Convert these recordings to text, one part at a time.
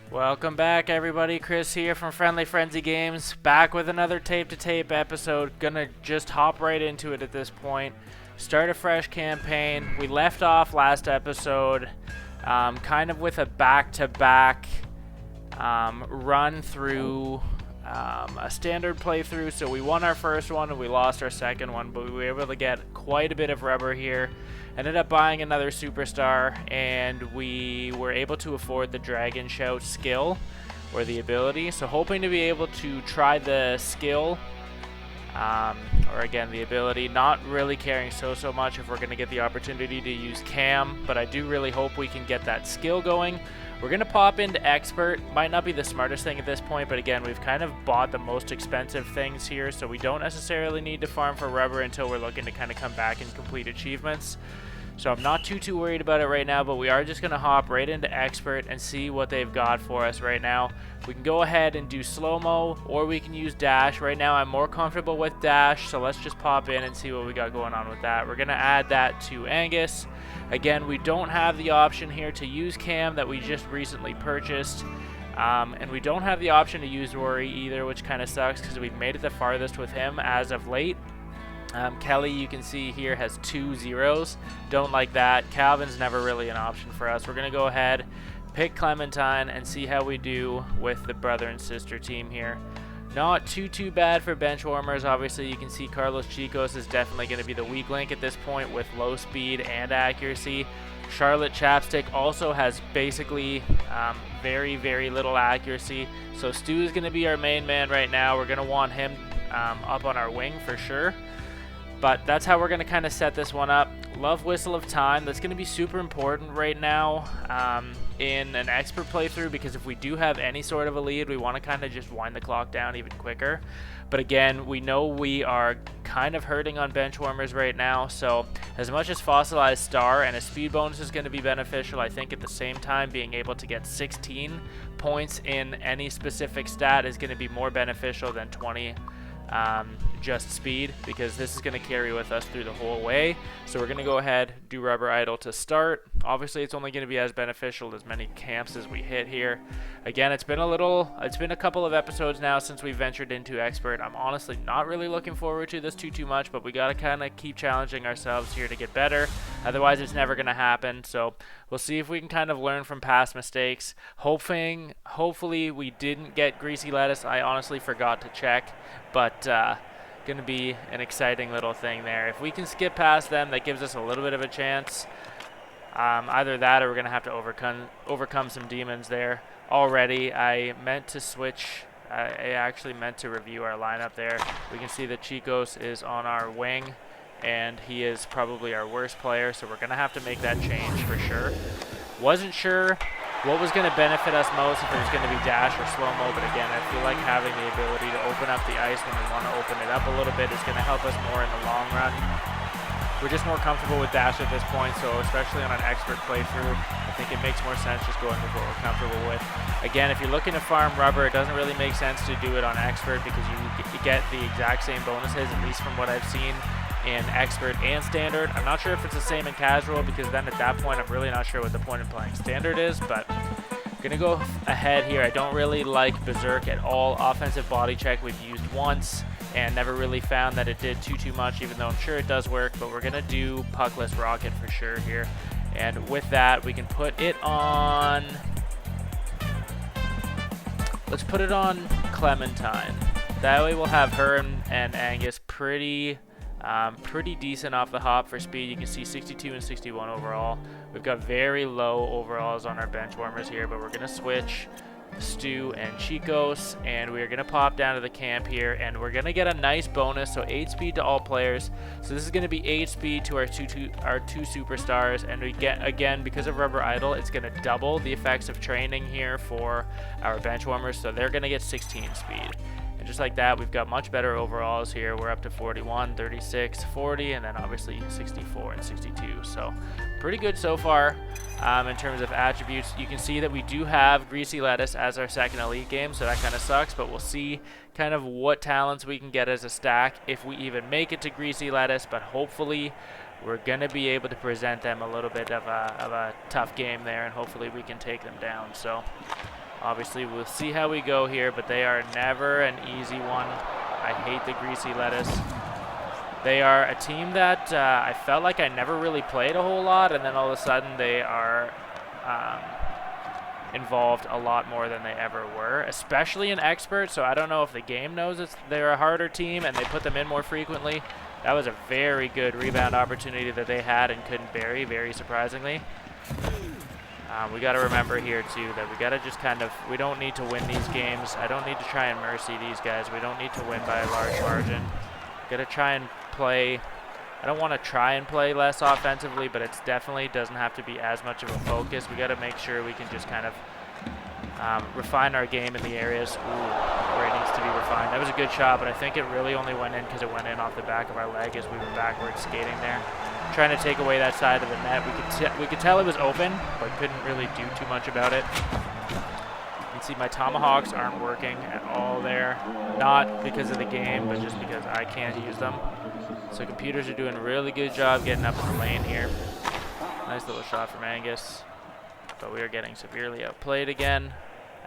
Welcome back, everybody. Chris here from Friendly Frenzy Games, back with another tape-to-tape episode. Gonna just hop right into it at this point. Start a fresh campaign. We left off last episode kind of with a back-to-back run through a standard playthrough. So we won our first one and we lost our second one, but we were able to get quite a bit of rubber here. Ended up buying another superstar, and we were able to afford the Dragon Shout skill, or the ability. So hoping to be able to try the skill, or again the ability. Not really caring so much if we're going to get the opportunity to use Cam, but I do really hope we can get that skill going. We're going to pop into Expert. Might not be the smartest thing at this point, but again, we've kind of bought the most expensive things here, so we don't necessarily need to farm for rubber until we're looking to kind of come back and complete achievements. So I'm not too worried about it right now, but we are just going to hop right into Expert and see what they've got for us right now. We can go ahead and do Slowmo, or we can use Dash. Right now I'm more comfortable with Dash, so let's just pop in and see what we got going on with that. We're going to add that to Angus. Again, we don't have the option here to use Cam that we just recently purchased. And we don't have the option to use Rory either, which kind of sucks because we've made it the farthest with him as of late. Kelly, you can see here, has 2 zeros. Don't like that. Calvin's never really an option for us. We're going to go ahead, pick Clementine, and see how we do with the brother and sister team here. Not too bad for bench warmers. Obviously, you can see Carlos Chicos is definitely going to be the weak link at this point with low speed and accuracy. Charlotte Chapstick also has basically very little accuracy. So Stu is going to be our main man right now. We're going to want him up on our wing for sure. But that's how we're going to kind of set this one up. Love Whistle of Time. That's going to be super important right now in an expert playthrough, because if we do have any sort of a lead, we want to kind of just wind the clock down even quicker. But again, we know we are kind of hurting on bench warmers right now, so as much as Fossilized Star and a speed bonus is going to be beneficial, I think at the same time being able to get 16 points in any specific stat is going to be more beneficial than 20 just speed, because this is going to carry with us through the whole way. So we're going to go ahead, do Rubber Idol to start. Obviously it's only going to be as beneficial as many camps as we hit here. Again, it's been a couple of episodes now since we ventured into Expert. I'm honestly not really looking forward to this too much, but we got to kind of keep challenging ourselves here to get better. Otherwise it's never going to happen. So we'll see if we can kind of learn from past mistakes. Hopefully we didn't get Greasy Lettuce. I honestly forgot to check, but going to be an exciting little thing there. If we can skip past them, that gives us a little bit of a chance. Either that, or we're going to have to overcome some demons there. Already, I meant to switch. I actually meant to review our lineup there. We can see that Chicos is on our wing, and he is probably our worst player, so we're going to have to make that change for sure. Wasn't sure what was going to benefit us most, if it was going to be Dash or Slowmo, but again, I feel like having the ability to open up the ice when we want to open it up a little bit is going to help us more in the long run. We're just more comfortable with Dash at this point, so especially on an expert playthrough, I think it makes more sense just going with what we're comfortable with. Again, if you're looking to farm rubber, it doesn't really make sense to do it on expert, because you get the exact same bonuses, at least from what I've seen in expert and standard. I'm not sure if it's the same in casual, because then at that point I'm really not sure what the point of playing standard is, but I'm gonna go ahead here. I don't really like Berserk at all. Offensive body check we've used once and never really found that it did too much, even though I'm sure it does work, but we're gonna do Puckless Rocket for sure here. And with that, we can put it on, let's put it on Clementine. That way we'll have her and Angus pretty decent off the hop for speed. You can see 62 and 61 overall. We've got very low overalls on our bench warmers here, but we're going to switch Stu and Chicos, and we're going to pop down to the camp here, and we're going to get a nice bonus, so 8 speed to all players. So this is going to be 8 speed to our two superstars, and we get, again, because of Rubber Idol, it's going to double the effects of training here for our bench warmers, so they're going to get 16 speed. Just like that, we've got much better overalls here. We're up to 41, 36, 40, and then obviously 64 and 62. So pretty good so far in terms of attributes. You can see that we do have Greasy Lettuce as our second elite game, so that kind of sucks, but we'll see kind of what talents we can get as a stack if we even make it to Greasy Lettuce, but hopefully we're going to be able to present them a little bit of a tough game there, and hopefully we can take them down. So Obviously, we'll see how we go here, but they are never an easy one. I hate the greasy lettuce. They are a team that I felt like I never really played a whole lot, and then all of a sudden they are involved a lot more than they ever were, especially in expert. So I don't know if the game knows they're a harder team and they put them in more frequently. That was a very good rebound opportunity that they had and couldn't bury, very surprisingly. We got to remember here too that we got to just kind of, we don't need to win these games. I don't need to try and mercy these guys. We don't need to win by a large margin. Got to try and play. I don't want to try and play less offensively, but it's definitely doesn't have to be as much of a focus. We got to make sure we can just kind of refine our game in the areas where it needs to be refined. That was a good shot, but I think it really only went in because it went in off the back of our leg as we were backwards skating there, trying to take away that side of the net. We could tell it was open, but couldn't really do too much about it. You can see my Tomahawks aren't working at all there, not because of the game, but just because I can't use them. So computers are doing a really good job getting up in the lane here. Nice little shot from Angus, but we are getting severely outplayed again.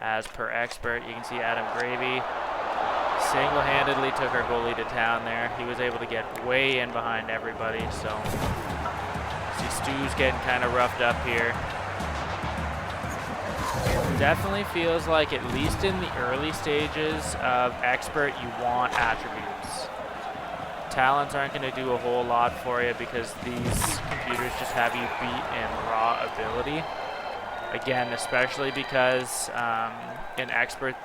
As per expert, you can see Adam Gravy single-handedly took our goalie to town there. He was able to get way in behind everybody, so see Stu's getting kind of roughed up here. Definitely feels like, at least in the early stages of expert, you want attributes. Talents aren't going to do a whole lot for you because these computers just have you beat in raw ability. Again, especially because in expert,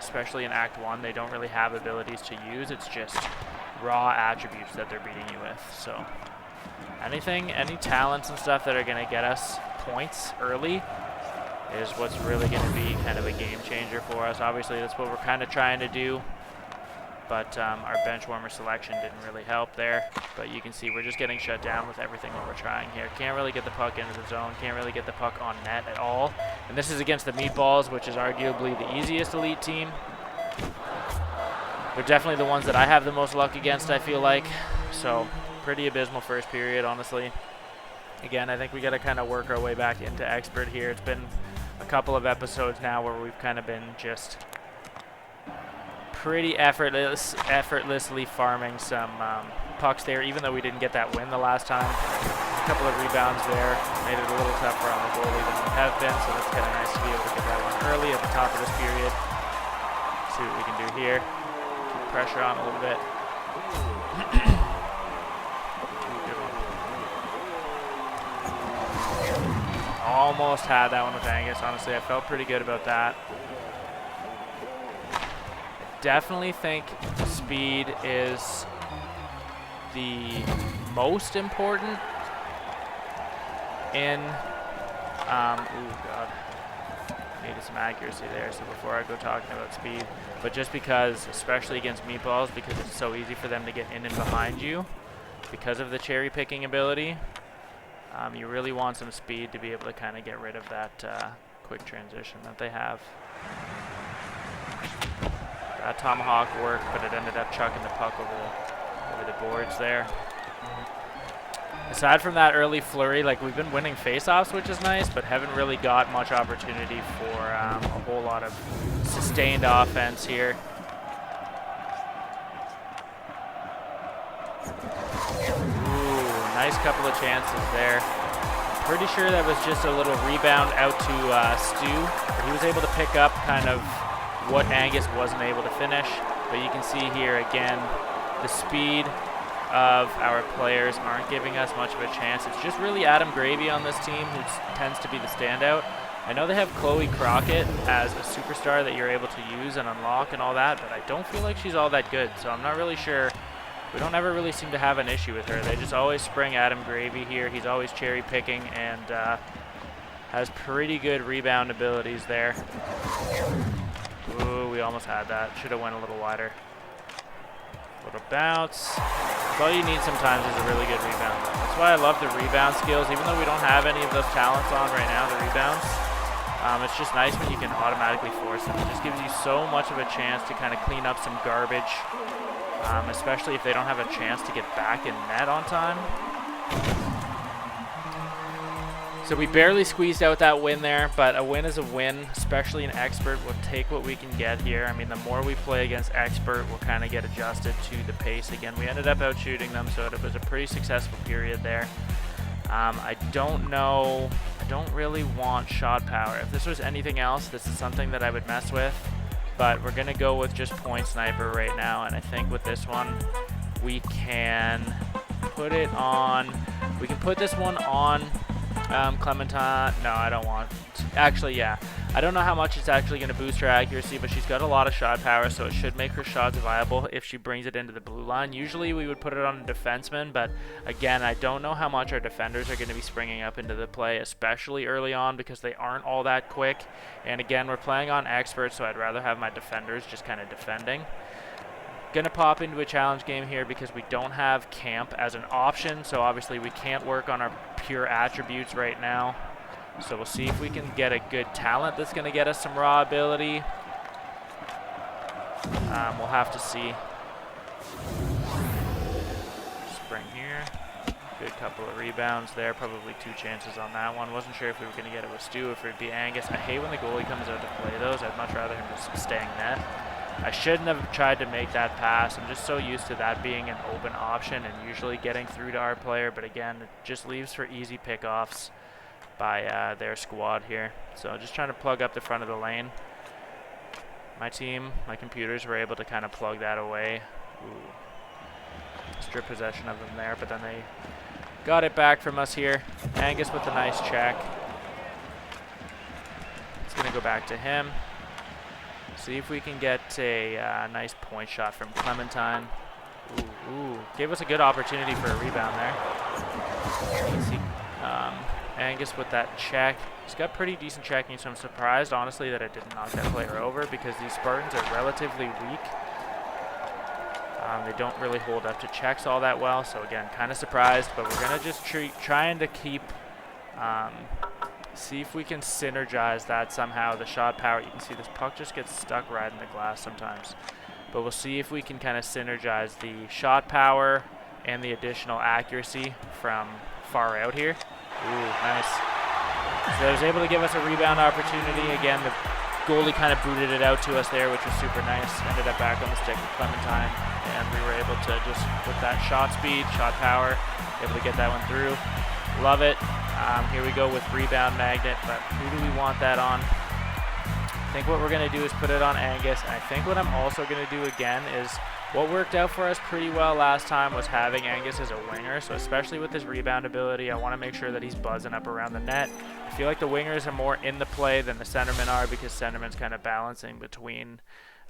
especially in Act 1, they don't really have abilities to use. It's just raw attributes that they're beating you with. So any talents and stuff that are going to get us points early is what's really going to be kind of a game changer for us. Obviously, that's what we're kind of trying to do. But our bench warmer selection didn't really help there. But you can see we're just getting shut down with everything that we're trying here. Can't really get the puck into the zone. Can't really get the puck on net at all. And this is against the Meatballs, which is arguably the easiest elite team. They're definitely the ones that I have the most luck against, I feel like. So pretty abysmal first period, honestly. Again, I think we got to kind of work our way back into expert here. It's been a couple of episodes now where we've kind of been just pretty effortlessly farming some pucks there, even though we didn't get that win the last time. A couple of rebounds there made it a little tougher on the goalie than we have been, so that's kind of nice to be able to get that one early at the top of this period. See what we can do here. Keep pressure on a little bit. Good one. Almost had that one with Angus. Honestly, I felt pretty good about that. Definitely think speed is the most important in needed some accuracy there, so before I go talking about speed, but just because, especially against Meatballs, because it's so easy for them to get in and behind you because of the cherry picking ability, you really want some speed to be able to kind of get rid of that quick transition that they have. That Tomahawk worked, but it ended up chucking the puck over the boards there. Aside from that early flurry, like, we've been winning faceoffs, which is nice, but haven't really got much opportunity for a whole lot of sustained offense here. Ooh, nice couple of chances there. Pretty sure that was just a little rebound out to Stu, but he was able to pick up kind of what Angus wasn't able to finish. But you can see here again, the speed of our players aren't giving us much of a chance. It's just really Adam Gravy on this team who tends to be the standout. I know they have Chloe Crockett as a superstar that you're able to use and unlock and all that, but I don't feel like she's all that good, so I'm not really sure. We don't ever really seem to have an issue with her. They just always spring Adam Gravy here. He's always cherry picking and has pretty good rebound abilities there. Ooh, we almost had that. Should have went a little wider. Little bounce. That's all you need sometimes is a really good rebound. That's why I love the rebound skills, even though we don't have any of those talents on right now, the rebounds. It's just nice when you can automatically force them. It just gives you so much of a chance to kind of clean up some garbage, especially if they don't have a chance to get back in net on time. So we barely squeezed out that win there, but a win is a win, especially an expert. We'll take what we can get here. I mean, the more we play against expert, we'll kind of get adjusted to the pace again. We ended up out shooting them, so it was a pretty successful period there. I don't know. I don't really want shot power. If this was anything else, this is something that I would mess with, but we're going to go with just point sniper right now, and I think with this one, we can put it on. We can put this one on Clementine. No, I don't want. Actually, yeah. I don't know how much it's actually going to boost her accuracy, but she's got a lot of shot power, so it should make her shots viable if she brings it into the blue line. Usually we would put it on a defenseman, but again, I don't know how much our defenders are going to be springing up into the play, especially early on, because they aren't all that quick. And again, we're playing on expert, so I'd rather have my defenders just kind of defending. Gonna pop into a challenge game here because we don't have camp as an option, so obviously we can't work on our pure attributes right now. So we'll see if we can get a good talent that's gonna get us some raw ability. We'll have to see. Spring here. Good couple of rebounds there, probably 2 chances on that one. Wasn't sure if we were gonna get it with Stu, if it'd be Angus. I hate when the goalie comes out to play those. I'd much rather him just staying net. I shouldn't have tried to make that pass. I'm just so used to that being an open option and usually getting through to our player, but again, it just leaves for easy pickoffs by their squad here. So just trying to plug up the front of the lane. My team, my computers were able to kind of plug that away. Ooh. Strip possession of them there, but then they got it back from us here. Angus with a nice check. It's going to go back to him. See if we can get a nice point shot from Clementine. Ooh, gave us a good opportunity for a rebound there. Let's see, Angus with that check. He's got pretty decent checking, so I'm surprised, honestly, that it didn't knock that player over because these Spartans are relatively weak. They don't really hold up to checks all that well, so again, kind of surprised, but we're going to just trying to keep... see if we can synergize that somehow, the shot power. You can see this puck just gets stuck right in the glass sometimes. But we'll see if we can kind of synergize the shot power and the additional accuracy from far out here. Ooh, nice. So I was able to give us a rebound opportunity. Again, the goalie kind of booted it out to us there, which was super nice. Ended up back on the stick with Clementine, and we were able to just, with that shot speed, shot power, able to get that one through. Love it. Here we go with Rebound Magnet, but who do we want that on? I think what we're going to do is put it on Angus, and I think what I'm also going to do again is what worked out for us pretty well last time was having Angus as a winger, so especially with his rebound ability, I want to make sure that he's buzzing up around the net. I feel like the wingers are more in the play than the centermen are because centermen's kind of balancing between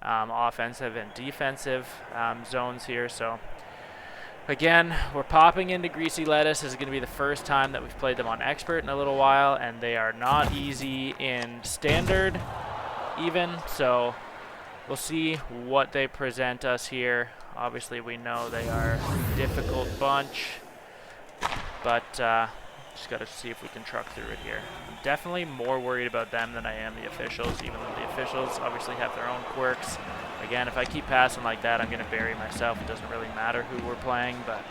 offensive and defensive zones here, so... Again, we're popping into Greasy Lettuce. This is going to be the first time that we've played them on Expert in a little while, and they are not easy in Standard even, so we'll see what they present us here. Obviously, we know they are a difficult bunch, but just got to see if we can truck through it here. I'm definitely more worried about them than I am the officials, even though the officials obviously have their own quirks. Again, if I keep passing like that, I'm going to bury myself. It doesn't really matter who we're playing, but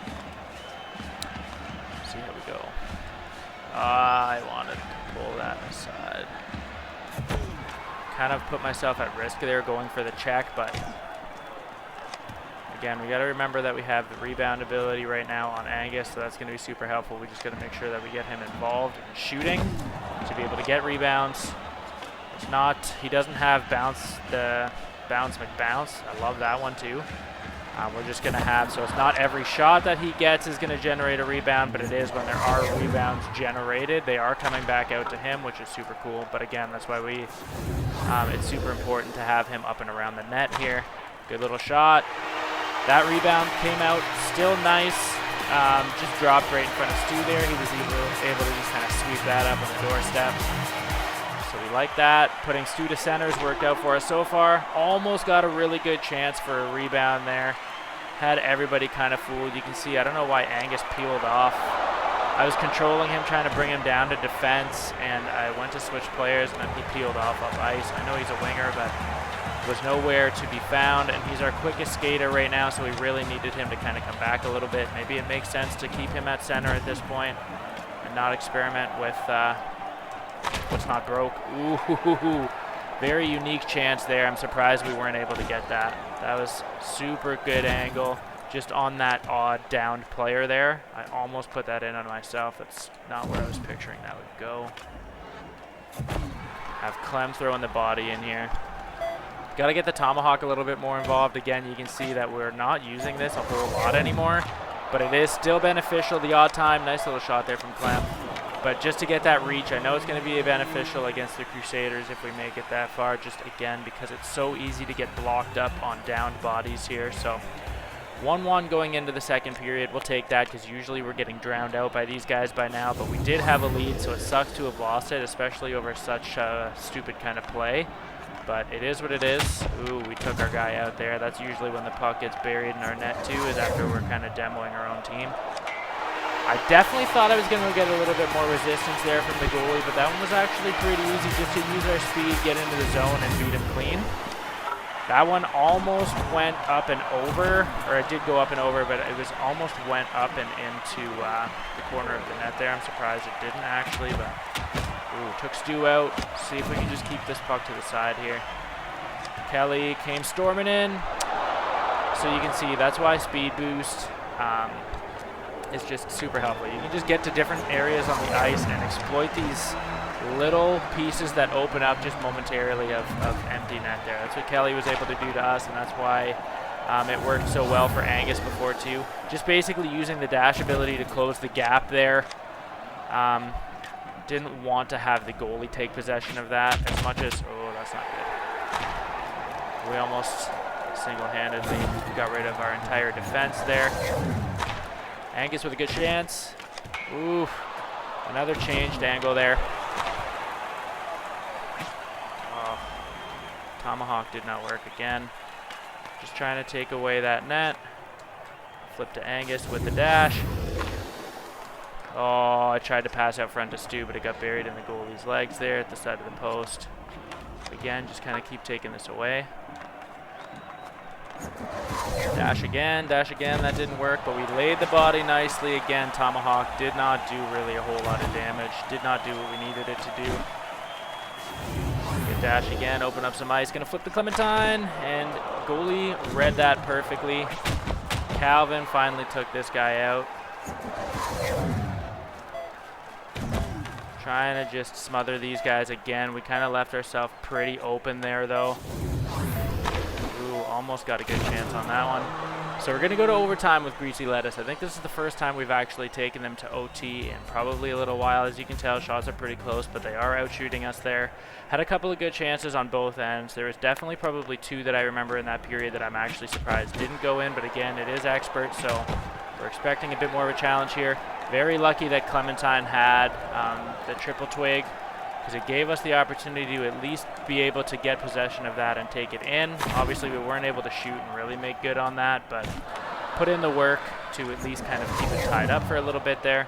let's see how we go. I wanted to pull that aside. Kind of put myself at risk there going for the check, but again, we got to remember that we have the rebound ability right now on Angus, so that's going to be super helpful. We just got to make sure that we get him involved in shooting to be able to get rebounds. It's not, he doesn't have Bouncy McBounce. I love that one too. We're just going to have, so it's not every shot that he gets is going to generate a rebound, but it is when there are rebounds generated. They are coming back out to him, which is super cool. But again, that's why it's super important to have him up and around the net here. Good little shot. That rebound came out still nice. Just dropped right in front of Stu there. He was able to just kind of sweep that up on the doorstep. So we like that. Putting Stu to center has worked out for us so far. Almost got a really good chance for a rebound there. Had everybody kind of fooled. You can see, I don't know why Angus peeled off. I was controlling him, trying to bring him down to defense, and I went to switch players, and then he peeled off ice. I know he's a winger, but was nowhere to be found, and he's our quickest skater right now, so we really needed him to kind of come back a little bit. Maybe it makes sense to keep him at center at this point and not experiment with what's not broke. Ooh, very unique chance there. I'm surprised we weren't able to get that. That was super good angle, just on that odd downed player there. I almost put that in on myself. That's not where I was picturing that would go. Have Clem throwing the body in here. Got to get the Tomahawk a little bit more involved. Again, you can see that we're not using this a whole lot anymore, but it is still beneficial the odd time. Nice little shot there from Clem. But just to get that reach, I know it's going to be beneficial against the Crusaders if we make it that far, just again because it's so easy to get blocked up on downed bodies here. So 1-1 going into the second period. We'll take that because usually we're getting drowned out by these guys by now, but we did have a lead, so it sucks to have lost it, especially over such a stupid kind of play. But it is what it is. Ooh, we took our guy out there. That's usually when the puck gets buried in our net too, is after we're kind of demoing our own team. I definitely thought I was going to get a little bit more resistance there from the goalie, but that one was actually pretty easy just to use our speed, get into the zone, and beat him clean. That one almost went up and over, or it did go up and over, but it was almost went up and into the corner of the net there. I'm surprised it didn't actually, but ooh, took Stu out. See if we can just keep this puck to the side here. Kelly came storming in. So you can see that's why speed boost is just super helpful. You can just get to different areas on the ice and exploit these little pieces that open up just momentarily of empty net there. That's what Kelly was able to do to us, and that's why it worked so well for Angus before too. Just basically using the dash ability to close the gap there. Didn't want to have the goalie take possession of that as much as, oh, that's not good. We almost single-handedly got rid of our entire defense there. Angus with a good chance. Ooh, another changed angle there. Oh, Tomahawk did not work again. Just trying to take away that net. Flip to Angus with the dash. Oh, I tried to pass out front to Stu, but it got buried in the goalie's legs there at the side of the post. Again, just kind of keep taking this away. Dash again, that didn't work, but we laid the body nicely. Again, Tomahawk did not do really a whole lot of damage. Did not do what we needed it to do. Good dash again, open up some ice. Gonna flip the Clementine, and goalie read that perfectly. Calvin finally took this guy out. Trying to just smother these guys again. We kind of left ourselves pretty open there, though. Ooh, almost got a good chance on that one. So we're going to go to overtime with Greasy Lettuce. I think this is the first time we've actually taken them to OT in probably a little while. As you can tell, shots are pretty close, but they are out shooting us there. Had a couple of good chances on both ends. There was definitely probably two that I remember in that period that I'm actually surprised didn't go in, but again, it is expert, so we're expecting a bit more of a challenge here. Very lucky that Clementine had the triple twig, because it gave us the opportunity to at least be able to get possession of that and take it in. Obviously, we weren't able to shoot and really make good on that, but put in the work to at least kind of keep it tied up for a little bit there.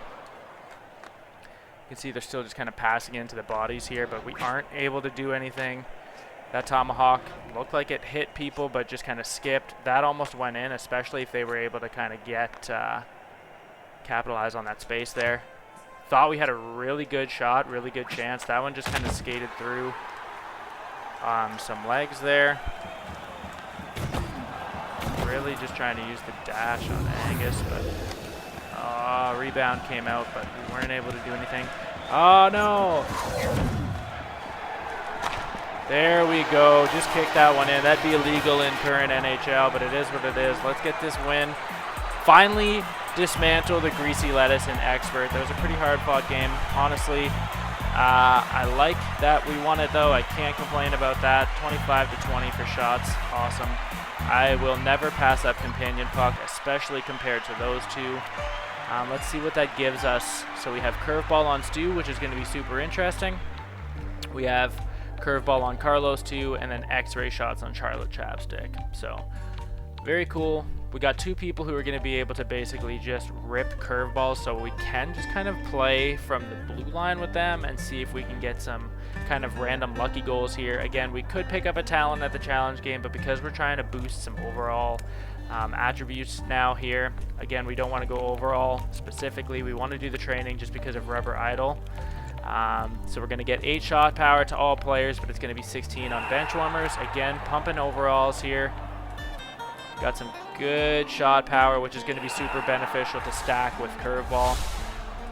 You can see they're still just kind of passing into the bodies here, but we aren't able to do anything. That Tomahawk looked like it hit people, but just kind of skipped. That almost went in, especially if they were able to kind of get capitalize on that space there. Thought we had a really good shot, really good chance. That one just kind of skated through some legs there. Really just trying to use the dash on Angus, but rebound came out, but we weren't able to do anything. Oh no! There we go. Just kick that one in. That'd be illegal in current NHL, but it is what it is. Let's get this win. Finally dismantle the Greasy Lettuce and Expert. That was a pretty hard-fought game, honestly. I like that we won it, though. I can't complain about that. 25-20 for shots. Awesome. I will never pass up Companion Puck, especially compared to those two. Let's see what that gives us. So we have Curveball on Stu, which is going to be super interesting. We have Curveball on Carlos, too, and then X-Ray shots on Charlotte Chapstick. So very cool. We got two people who are going to be able to basically just rip curveballs, so we can just kind of play from the blue line with them and see if we can get some kind of random lucky goals here. Again, we could pick up a talent at the challenge game, but because we're trying to boost some overall attributes now here. Again, we don't want to go overall specifically. We want to do the training just because of rubber idle. So we're going to get 8 shot power to all players, but it's going to be 16 on bench warmers. Again, pumping overalls here. Got some good shot power, which is going to be super beneficial to stack with curveball.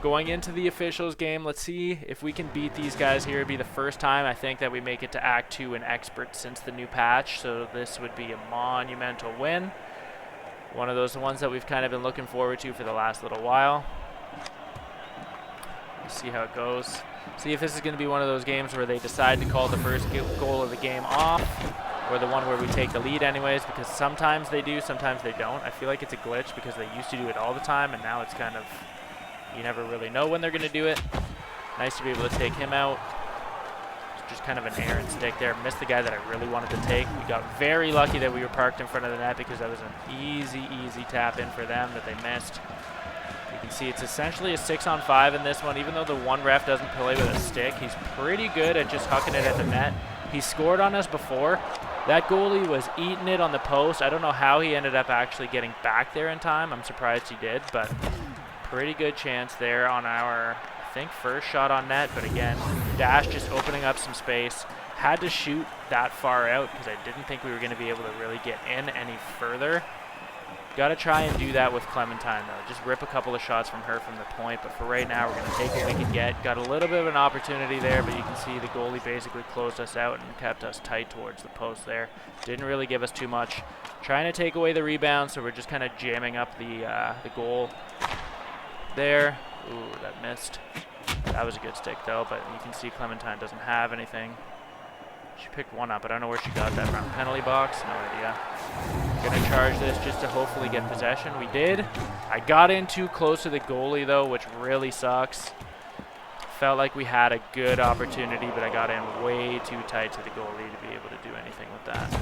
Going into the officials game, let's see if we can beat these guys here. It'd be the first time I think that we make it to Act 2 in Expert since the new patch, so this would be a monumental win. One of those ones that we've kind of been looking forward to for the last little while. We'll see how it goes. See if this is going to be one of those games where they decide to call the first goal of the game off, or the one where we take the lead anyways, because sometimes they do, sometimes they don't. I feel like it's a glitch because they used to do it all the time, and now it's kind of, you never really know when they're going to do it. Nice to be able to take him out. Just kind of an errant stick there. Missed the guy that I really wanted to take. We got very lucky that we were parked in front of the net because that was an easy tap in for them that they missed. You can see it's essentially a 6-on-5 in this one. Even though the one ref doesn't play with a stick, he's pretty good at just hucking it at the net. He scored on us before. That goalie was eating it on the post. I don't know how he ended up actually getting back there in time. I'm surprised he did, but pretty good chance there on our, I think, first shot on net. But again, Dash just opening up some space. Had to shoot that far out because I didn't think we were going to be able to really get in any further. Got to try and do that with Clementine, though. Just rip a couple of shots from her from the point. But for right now, we're going to take what we can get. Got a little bit of an opportunity there, but you can see the goalie basically closed us out and kept us tight towards the post there. Didn't really give us too much. Trying to take away the rebound, so we're just kind of jamming up the goal there. Ooh, that missed. That was a good stick, though, but you can see Clementine doesn't have anything. She picked one up. I don't know where she got that from. Penalty box? No idea. Gonna charge this just to hopefully get possession. We did. I got in too close to the goalie, though, which really sucks. Felt like we had a good opportunity, but I got in way too tight to the goalie to be able to do anything with that.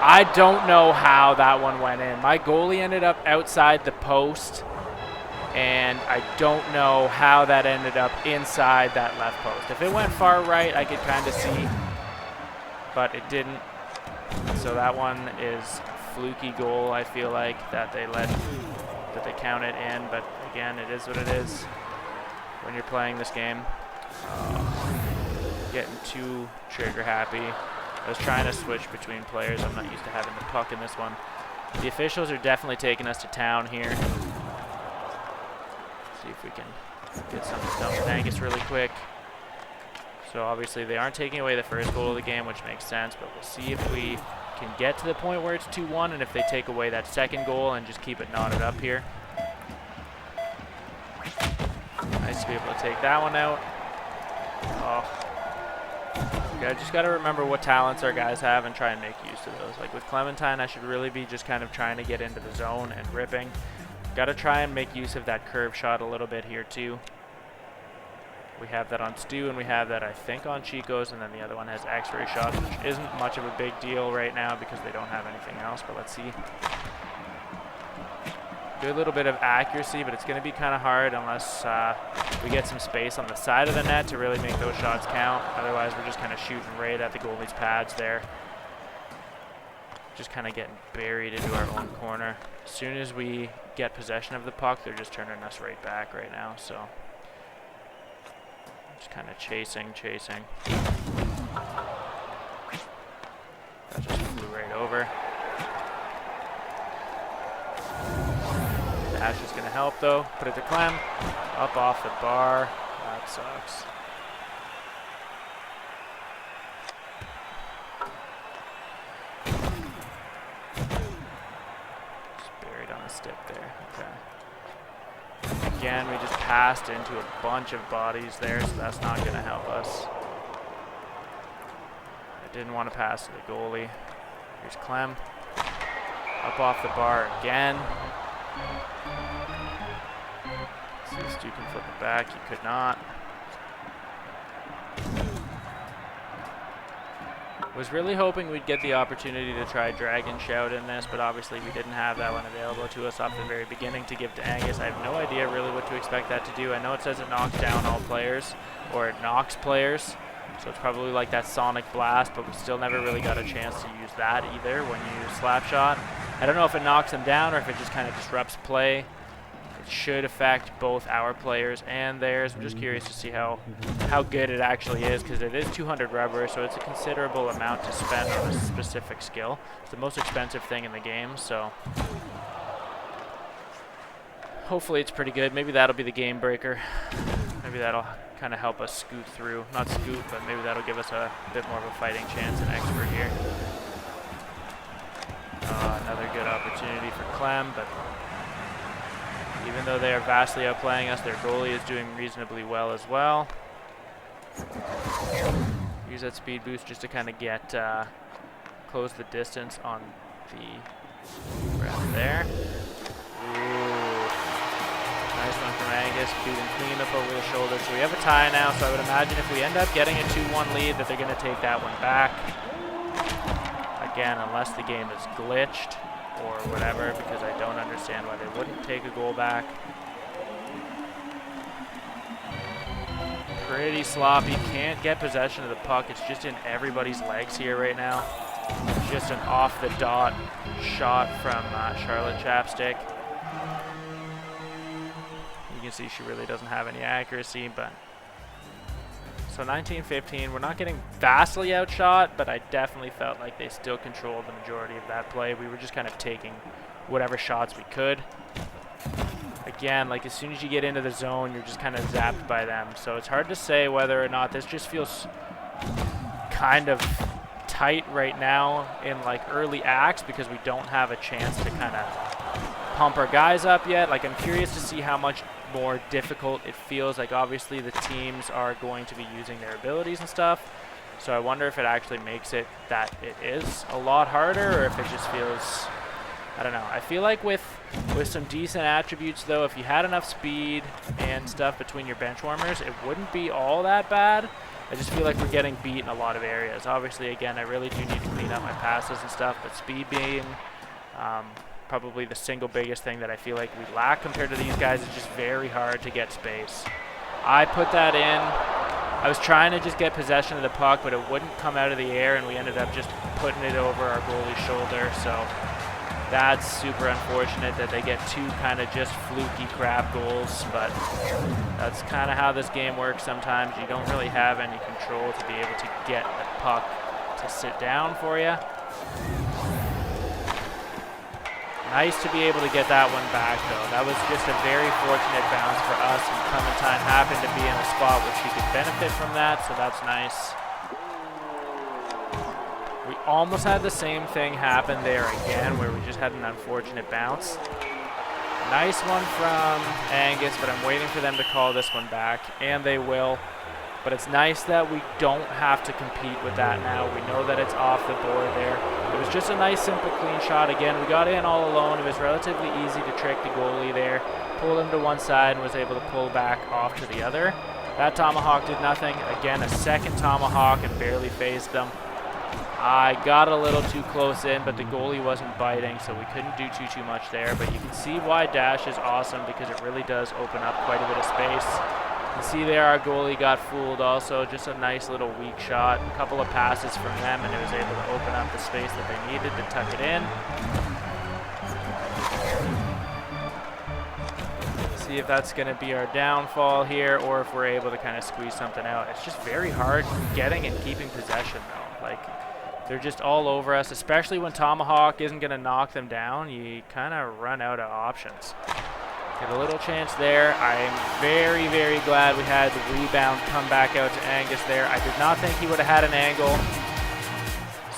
I don't know how that one went in. My goalie ended up outside the post, and I don't know how that ended up inside that left post. If it went far right, I could kind of see, but it didn't. So that one is fluky goal, I feel like, that they counted in. But again, it is what it is when you're playing this game. Getting too trigger happy. I was trying to switch between players. I'm not used to having the puck in this one. The officials are definitely taking us to town here. See if we can get something done with Angus really quick. So obviously they aren't taking away the first goal of the game, which makes sense, but we'll see if we can get to the point where it's 2-1 and if they take away that second goal and just keep it knotted up here. Nice to be able to take that one out. Okay, I just got to remember what talents our guys have and try and make use of those. Like with Clementine, I should really be just kind of trying to get into the zone and ripping. Got to try and make use of that curve shot a little bit here too. We have that on Stu, and we have that, I think, on Chico's, and then the other one has X-ray shots, which isn't much of a big deal right now because they don't have anything else, but let's see. Good little bit of accuracy, but it's going to be kind of hard unless we get some space on the side of the net to really make those shots count. Otherwise, we're just kind of shooting right at the goalie's pads there. Just kind of getting buried into our own corner. As soon as we get possession of the puck, they're just turning us right back right now, so just kind of chasing. That just flew right over. Dash is going to help, though. Put it to Clem. Up off the bar. That sucks. Just buried on the stick there. Okay. Again, we just passed into a bunch of bodies there, so that's not going to help us. I didn't want to pass to the goalie. Here's Clem. Up off the bar again. See if Stu can flip it back. He could not. Was really hoping we'd get the opportunity to try Dragon Shout in this, but obviously we didn't have that one available to us off the very beginning to give to Angus. I have no idea really what to expect that to do. I know it says it knocks down all players, or it knocks players, So it's probably like that sonic blast, but we still never really got a chance to use that either when you use slap shot. I don't know if it knocks them down or if it just kind of disrupts play. It should affect both our players and theirs. I'm just curious to see how good it actually is, because it is 200 rubber, so it's a considerable amount to spend on a specific skill. It's the most expensive thing in the game, so hopefully it's pretty good. Maybe that'll be the game breaker. Maybe that'll kind of help us scoot through. Not scoot, but maybe that'll give us a bit more of a fighting chance in expert here. Another good opportunity for Clem, but even though they are vastly outplaying us, their goalie is doing reasonably well as well. Use that speed boost just to kind of get close the distance on the ref there. Ooh. Nice one from Angus, beating clean up over the shoulder. So we have a tie now, so I would imagine if we end up getting a 2-1 lead that they're going to take that one back. Again, unless the game is glitched or whatever, because I don't understand why they wouldn't take a goal back. Pretty sloppy, can't get possession of the puck. It's just in everybody's legs here right now. Just an off-the-dot shot from Charlotte Chapstick. You can see she really doesn't have any accuracy, but so 19-15, we're not getting vastly outshot, but I definitely felt like they still controlled the majority of that play. We were just kind of taking whatever shots we could. Again, like as soon as you get into the zone, you're just kind of zapped by them. So it's hard to say whether or not this just feels kind of tight right now in like early acts because we don't have a chance to kind of pump our guys up yet. Like I'm curious to see how much more difficult it feels. Like obviously the teams are going to be using their abilities and stuff, so I wonder if it actually makes it that it is a lot harder, or if it just feels, I don't know. I feel like with some decent attributes though, if you had enough speed and stuff between your bench warmers, it wouldn't be all that bad. I just feel like we're getting beat in a lot of areas. Obviously again, I really do need to clean up my passes and stuff, but speed being probably the single biggest thing that I feel like we lack compared to these guys. Is just very hard to get space. I put that in. I was trying to just get possession of the puck, but it wouldn't come out of the air, and we ended up just putting it over our goalie's shoulder. So that's super unfortunate that they get two kind of just fluky crap goals, but that's kind of how this game works sometimes. You don't really have any control to be able to get the puck to sit down for you. Nice to be able to get that one back, though. That was just a very fortunate bounce for us, and Clementine happened to be in a spot where she could benefit from that, so that's nice. We almost had the same thing happen there again, where we just had an unfortunate bounce. Nice one from Angus, but I'm waiting for them to call this one back, and they will. But it's nice that we don't have to compete with that now. We know that it's off the board there. It was just a nice, simple, clean shot. Again, we got in all alone. It was relatively easy to trick the goalie there. Pulled him to one side and was able to pull back off to the other. That Tomahawk did nothing. Again, a second Tomahawk and barely phased them. I got a little too close in, but the goalie wasn't biting, so we couldn't do too much there. But you can see why Dash is awesome, because it really does open up quite a bit of space. You can see there our goalie got fooled also. Just a nice little weak shot. A couple of passes from them, and it was able to open up the space that they needed to tuck it in. See if that's going to be our downfall here, or if we're able to kind of squeeze something out. It's just very hard getting and keeping possession, though. Like, they're just all over us, especially when Tomahawk isn't going to knock them down. You kind of run out of options. Get a little chance there. I am very, very glad we had the rebound come back out to Angus there. I did not think he would have had an angle.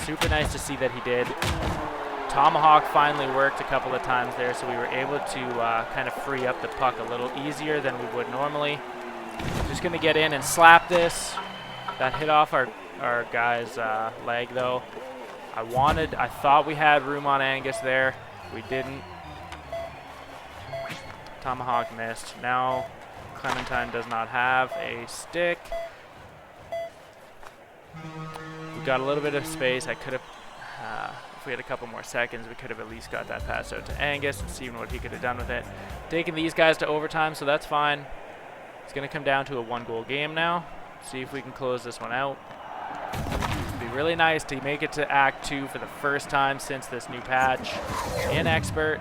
Super nice to see that he did. Tomahawk finally worked a couple of times there, so we were able to kind of free up the puck a little easier than we would normally. Just going to get in and slap this. That hit off our guy's leg, though. I thought we had room on Angus there. We didn't. Tomahawk missed. Now Clementine does not have a stick. We got a little bit of space. I could have, if we had a couple more seconds, we could have at least got that pass out to Angus and seen what he could have done with it. Taking these guys to overtime, so that's fine. It's going to come down to a 1-goal game now. See if we can close this one out. It'd be really nice to make it to Act 2 for the first time since this new patch. In Expert.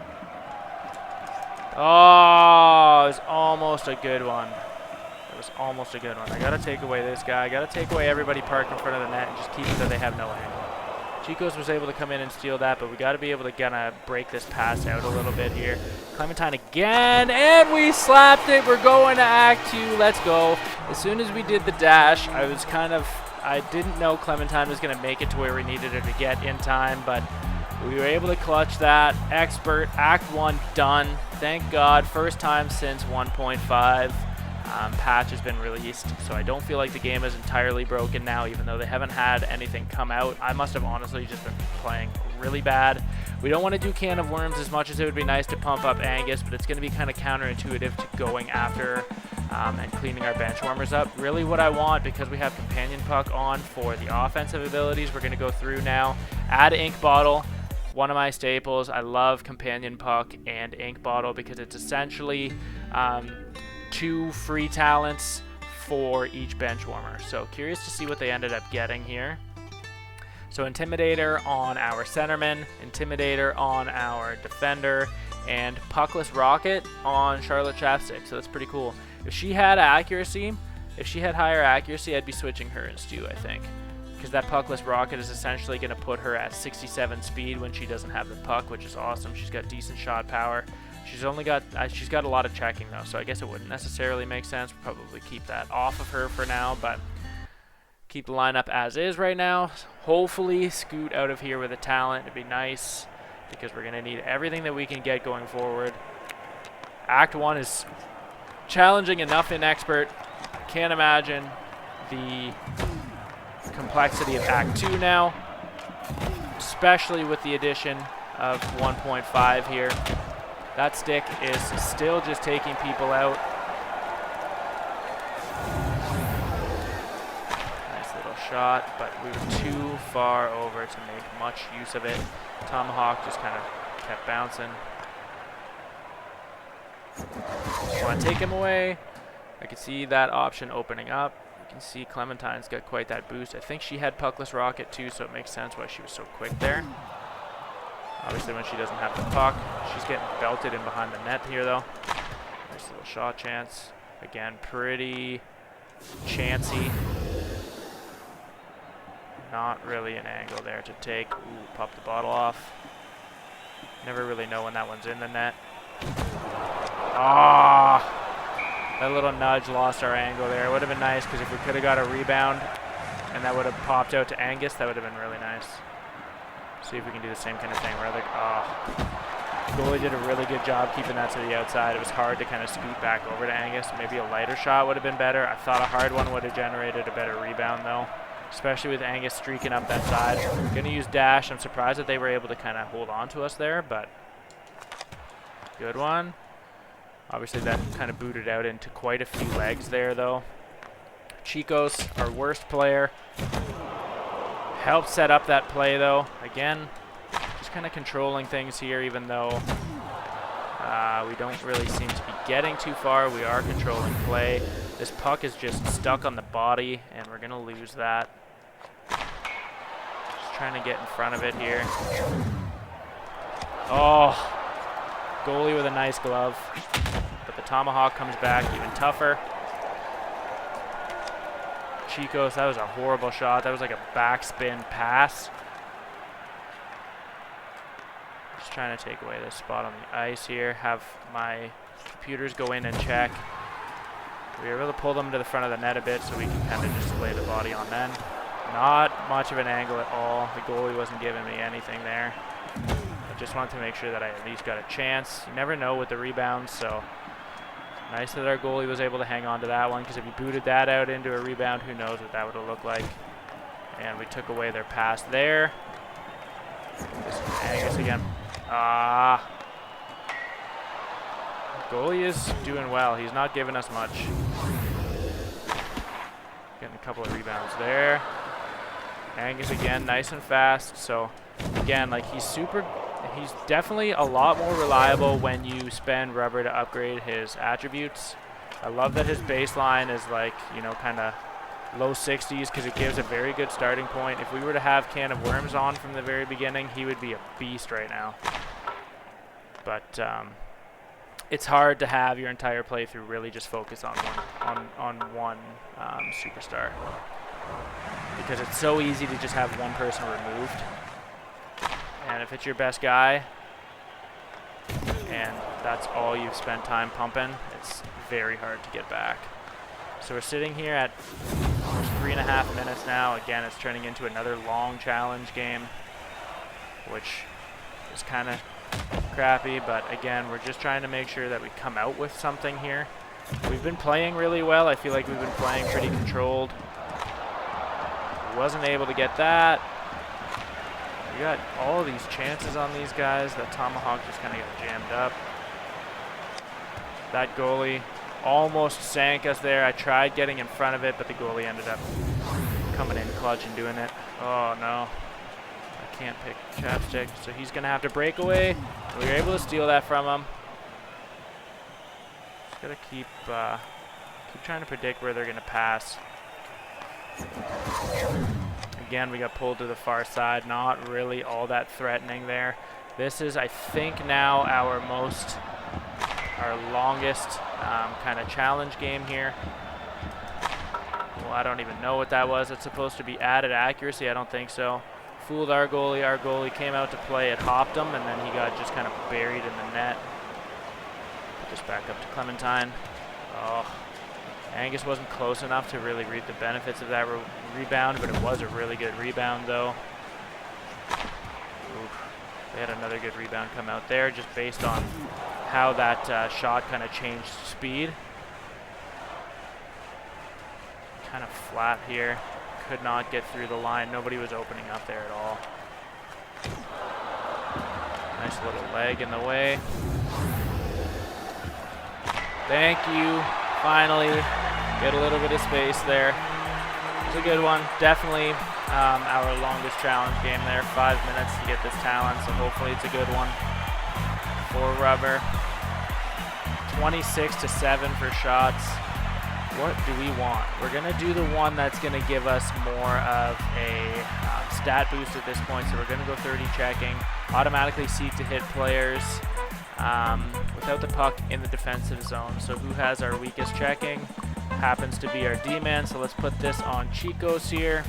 Oh, it was almost a good one. It was almost a good one. I got to take away this guy. I got to take away everybody parked in front of the net and just keep it so they have no angle. Chicos was able to come in and steal that, but we got to be able to kind of break this pass out a little bit here. Clementine again, and we slapped it. We're going to Act 2. Let's go. As soon as we did the dash, I didn't know Clementine was going to make it to where we needed her to get in time, but we were able to clutch that. Expert, Act 1 done. Thank God, first time since 1.5. Patch has been released, so I don't feel like the game is entirely broken now, even though they haven't had anything come out. I must have honestly just been playing really bad. We don't want to do Can of Worms as much as it would be nice to pump up Angus, but it's going to be kind of counterintuitive to going after and cleaning our bench warmers up. Really what I want, because we have Companion Puck on for the offensive abilities, we're going to go through now. Add Ink Bottle. One of my staples. I love Companion Puck and Ink Bottle because it's essentially 2 free talents for each bench warmer. So curious to see what they ended up getting here. So Intimidator on our centerman, Intimidator on our defender, and Puckless Rocket on Charlotte Chapstick. So that's pretty cool. If she had accuracy, if she had higher accuracy, I'd be switching her in Stu, I think. Because that Puckless Rocket is essentially going to put her at 67 speed when she doesn't have the puck, which is awesome. She's got decent shot power. She's got a lot of checking though, so I guess it wouldn't necessarily make sense. We'll probably keep that off of her for now, but keep the lineup as is right now. Hopefully scoot out of here with a talent. It'd be nice because we're going to need everything that we can get going forward. Act 1 is challenging enough in Expert. Can't imagine the complexity of Act 2 now, especially with the addition of 1.5 here. That stick is still just taking people out. Nice little shot, but we were too far over to make much use of it. Tomahawk just kind of kept bouncing. Just want to take him away. I can see that option opening up. You can see Clementine's got quite that boost. I think she had Puckless Rocket too, so it makes sense why she was so quick there. Obviously when she doesn't have the puck, she's getting belted in behind the net here though. Nice little shot chance. Again, pretty chancy. Not really an angle there to take. Ooh, pop the bottle off. Never really know when that one's in the net. Ah, that little nudge lost our angle there. It would have been nice because if we could have got a rebound and that would have popped out to Angus, that would have been really nice. See if we can do the same kind of thing where goalie did a really good job keeping that to the outside. It was hard to kind of scoot back over to Angus. Maybe a lighter shot would have been better. I thought a hard one would have generated a better rebound though, especially with Angus streaking up that side. Gonna use dash. I'm surprised that they were able to kind of hold on to us there, but good one. Obviously that kind of booted out into quite a few legs there though. Chico's our worst player. Helped set up that play though. Again, just kind of controlling things here, even though we don't really seem to be getting too far. We are controlling play. This puck is just stuck on the body, and we're gonna lose that. Just trying to get in front of it here. Oh, goalie with a nice glove. But the Tomahawk comes back even tougher. Chicos, that was a horrible shot. That was like a backspin pass. Just trying to take away this spot on the ice here. Have my computers go in and check. We were able to pull them to the front of the net a bit so we can kind of just lay the body on them. Not much of an angle at all. The goalie wasn't giving me anything there. I just wanted to make sure that I at least got a chance. You never know with the rebounds, so nice that our goalie was able to hang on to that one, because if he booted that out into a rebound, who knows what that would have looked like. And we took away their pass there. This is Angus again. Goalie is doing well. He's not giving us much. Getting a couple of rebounds there. Angus again, nice and fast. So again, like he's definitely a lot more reliable when you spend rubber to upgrade his attributes. I love that his baseline is like, you know, kind of low 60s because it gives a very good starting point. If we were to have Can of Worms on from the very beginning, he would be a beast right now. But it's hard to have your entire playthrough really just focus on one superstar, because it's so easy to just have one person removed. And if it's your best guy and that's all you've spent time pumping, it's very hard to get back. So we're sitting here at almost 3.5 minutes now. Again, it's turning into another long challenge game, which is kind of crappy, but again, we're just trying to make sure that we come out with something here. We've been playing really well. I feel like we've been playing pretty controlled. Wasn't able to get that. We got all these chances on these guys. That Tomahawk just kind of got jammed up. That goalie almost sank us there. I tried getting in front of it, but the goalie ended up coming in clutch and doing it. Oh no. I can't pick Chapstick, so he's going to have to break away. We were able to steal that from him. Just got to keep trying to predict where they're going to pass. Again, we got pulled to the far side. Not really all that threatening there. This is, I think, now our longest kind of challenge game here. Well, I don't even know what that was. It's supposed to be added accuracy. I don't think so. Fooled our goalie. Our goalie came out to play. It hopped him, and then he got just kind of buried in the net. Put this back up to Clementine. Oh, Angus wasn't close enough to really reap the benefits of that rebound, but it was a really good rebound, though. Oof. They had another good rebound come out there, just based on how that shot kind of changed speed. Kind of flat here. Could not get through the line. Nobody was opening up there at all. Nice little leg in the way. Thank you. Finally, get a little bit of space there. It's a good one. Definitely our longest challenge game there. 5 minutes to get this talent, so hopefully it's a good one. 4 rubber. 26-7 for shots. What do we want? We're going to do the one that's going to give us more of a stat boost at this point. So we're going to go 30 checking. Automatically seek to hit players without the puck in the defensive zone. So who has our weakest checking? Happens to be our D-man. So let's put this on Chicos here.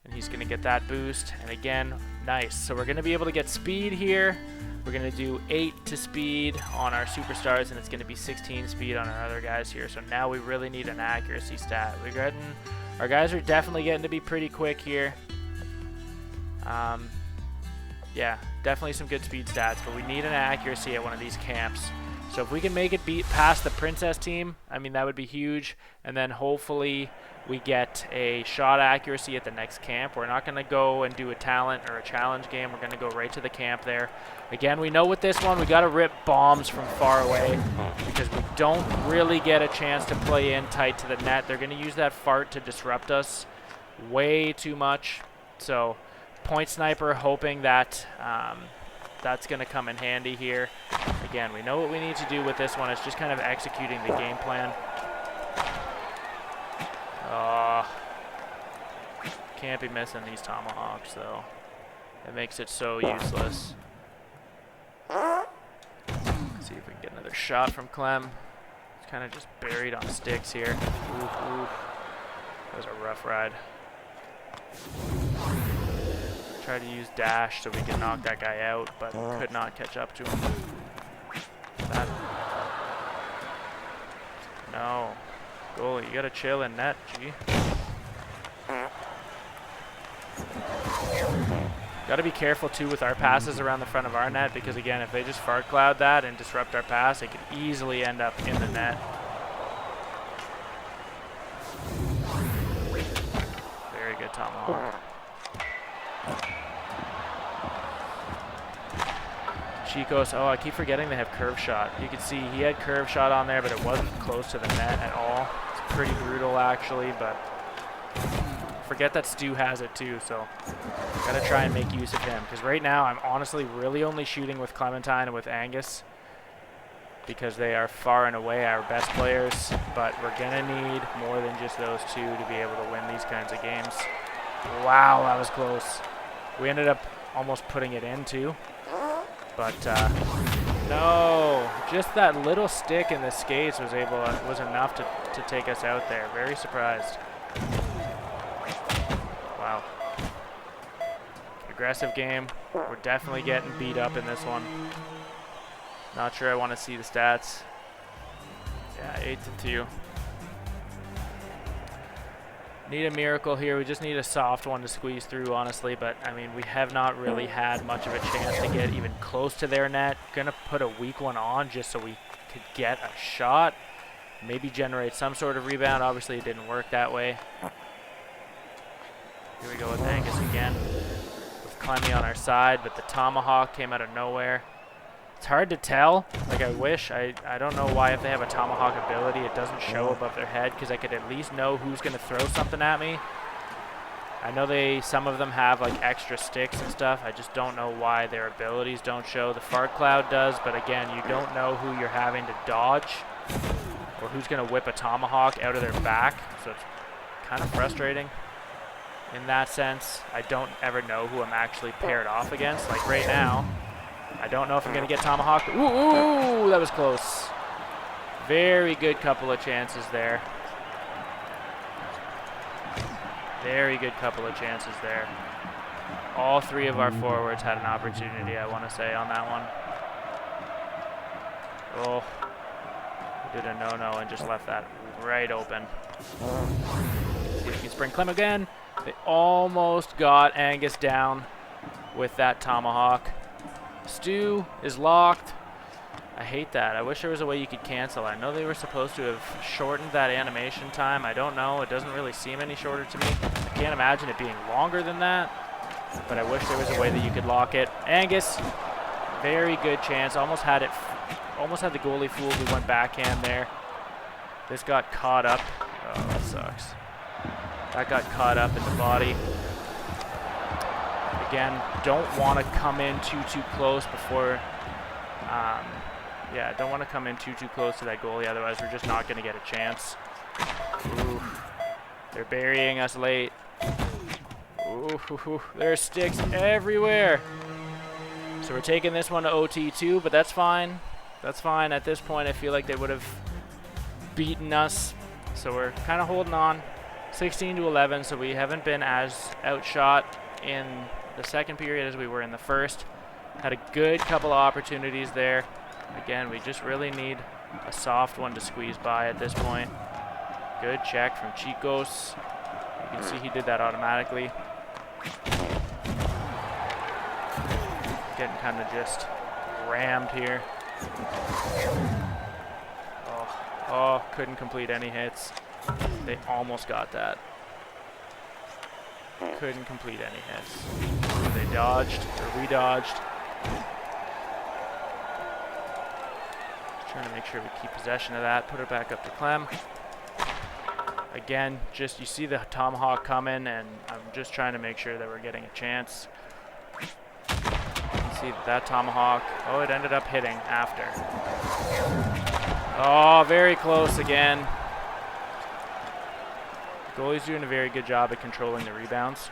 And he's going to get that boost. And again, nice. So we're going to be able to get speed here. We're going to do 8 to speed on our superstars, and it's going to be 16 speed on our other guys here. So now we really need an accuracy stat. Our guys are definitely getting to be pretty quick here. Yeah, definitely some good speed stats, but we need an accuracy at one of these camps. So if we can make it past the Princess team, I mean, that would be huge. And then hopefully we get a shot accuracy at the next camp. We're not going to go and do a talent or a challenge game. We're going to go right to the camp there. Again, we know with this one, we got to rip bombs from far away because we don't really get a chance to play in tight to the net. They're going to use that fart to disrupt us way too much. So point sniper, hoping that that's going to come in handy here. Again, we know what we need to do with this one. It's just kind of executing the game plan. Can't be missing these Tomahawks, though. It makes it so useless. Let's see if we can get another shot from Clem. It's kind of just buried on sticks here. Ooh, ooh. That was a rough ride. Try to use dash so we can knock that guy out, but could not catch up to him. That. No. Goalie, you gotta chill in net, G. Got to be careful too with our passes around the front of our net, because again, if they just fart cloud that and disrupt our pass, it could easily end up in the net. Very good Tomahawk. Chicos, oh, I keep forgetting they have curve shot. You can see he had curve shot on there, but it wasn't close to the net at all. It's pretty brutal actually, but forget that Stu has it too, so gotta try and make use of him, because right now I'm honestly really only shooting with Clementine and with Angus. because they are far and away our best players, but we're gonna need more than just those two to be able to win these kinds of games. Wow, that was close. We ended up almost putting it in too, but no, just that little stick in the skates was enough to take us out there. Very surprised. Wow. Aggressive game. We're definitely getting beat up in this one. Not sure I want to see the stats. Yeah, 8-2. Need a miracle here. We just need a soft one to squeeze through, honestly. But, I mean, we have not really had much of a chance to get even close to their net. Gonna put a weak one on just so we could get a shot. Maybe generate some sort of rebound. Obviously, it didn't work that way. Here we go with Angus again. With Clemmy on our side, but the Tomahawk came out of nowhere. It's hard to tell. Like, I wish. I don't know why if they have a Tomahawk ability, it doesn't show above their head, because I could at least know who's going to throw something at me. I know some of them have, like, extra sticks and stuff. I just don't know why their abilities don't show. The Fart Cloud does, but again, you don't know who you're having to dodge or who's going to whip a Tomahawk out of their back, so it's kind of frustrating. In that sense, I don't ever know who I'm actually paired off against. Like right now, I don't know if I'm going to get Tomahawk. Ooh, that was close. Very good couple of chances there. Very good couple of chances there. All three of our forwards had an opportunity, I want to say, on that one. Oh, we did a no-no and just left that right open. See if we can spring Clem again. They almost got Angus down with that Tomahawk. Stu is locked. I hate that. I wish there was a way you could cancel. I know they were supposed to have shortened that animation time. I don't know. It doesn't really seem any shorter to me. I can't imagine it being longer than that, but I wish there was a way that you could lock it. Angus, very good chance. Almost had the goalie fooled. We went backhand there. This got caught up. Oh, that sucks. That got caught up in the body. Again, don't want to come in too close before, yeah, don't want to come in too close to that goalie, otherwise we're just not going to get a chance. Ooh, they're burying us late. Ooh, there's sticks everywhere. So we're taking this one to OT too, but that's fine. That's fine. At this point, I feel like they would have beaten us. So we're kind of holding on. 16-11, so we haven't been as outshot in the second period as we were in the first. Had a good couple of opportunities there. Again, we just really need a soft one to squeeze by at this point. Good check from Chicos. You can see he did that automatically. Getting kind of just rammed here. Oh, couldn't complete any hits. They almost got that. Couldn't complete any hits. They dodged, or we dodged. Trying to make sure we keep possession of that. Put it back up to Clem. Again, just you see the Tomahawk coming, and I'm just trying to make sure that we're getting a chance. You can see that Tomahawk. Oh, it ended up hitting after. Oh, very close again. Goalie's doing a very good job at controlling the rebounds.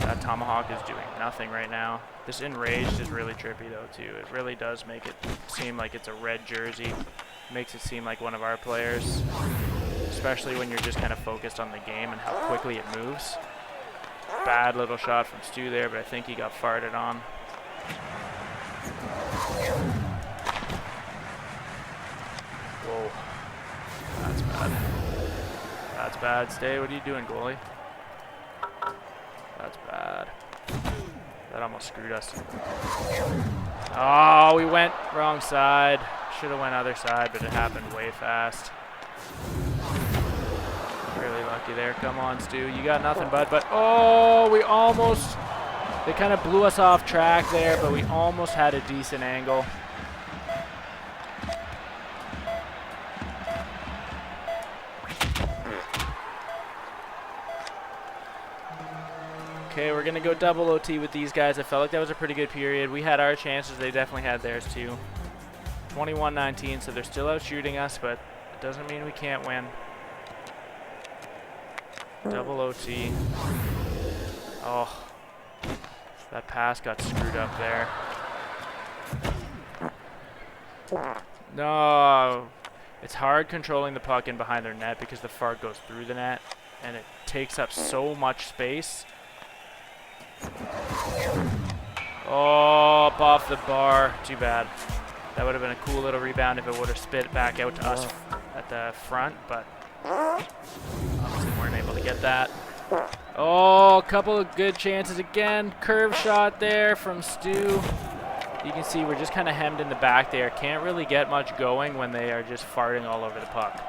That Tomahawk is doing nothing right now. This Enraged is really trippy though too. It really does make it seem like it's a red jersey. Makes it seem like one of our players. Especially when you're just kind of focused on the game and how quickly it moves. Bad little shot from Stu there, but I think he got farted on. Whoa. That's bad. That's bad. Stay. What are you doing, goalie? That's bad. That almost screwed us. Oh, we went wrong side. Should have went other side, but it happened way fast. Really lucky there. Come on, Stu. You got nothing, bud. But, oh, we almost... They kind of blew us off track there, but we almost had a decent angle. Okay, we're going to go double OT with these guys. I felt like that was a pretty good period. We had our chances. They definitely had theirs too. 21-19, so they're still out shooting us, but it doesn't mean we can't win. Double OT. Oh, that pass got screwed up there. No. It's hard controlling the puck in behind their net because the fart goes through the net and it takes up so much space. Oh, up off the bar. Too bad. That would have been a cool little rebound if it would have spit back out to us at the front, but obviously we weren't able to get that. Oh, a couple of good chances again. Curve shot there from Stu. You can see we're just kind of hemmed in the back there. Can't really get much going when they are just farting all over the puck.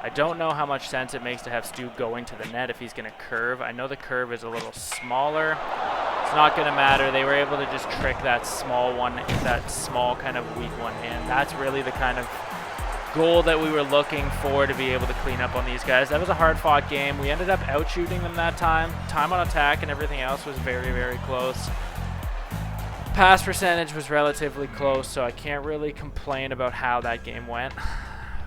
I don't know how much sense it makes to have Stu going to the net if he's going to curve. I know the curve is a little smaller. It's not going to matter. They were able to just trick that small one, that small kind of weak one in. That's really the kind of goal that we were looking for to be able to clean up on these guys. That was a hard-fought game. We ended up out-shooting them that time. Time on attack and everything else was very, very close. Pass percentage was relatively close, so I can't really complain about how that game went.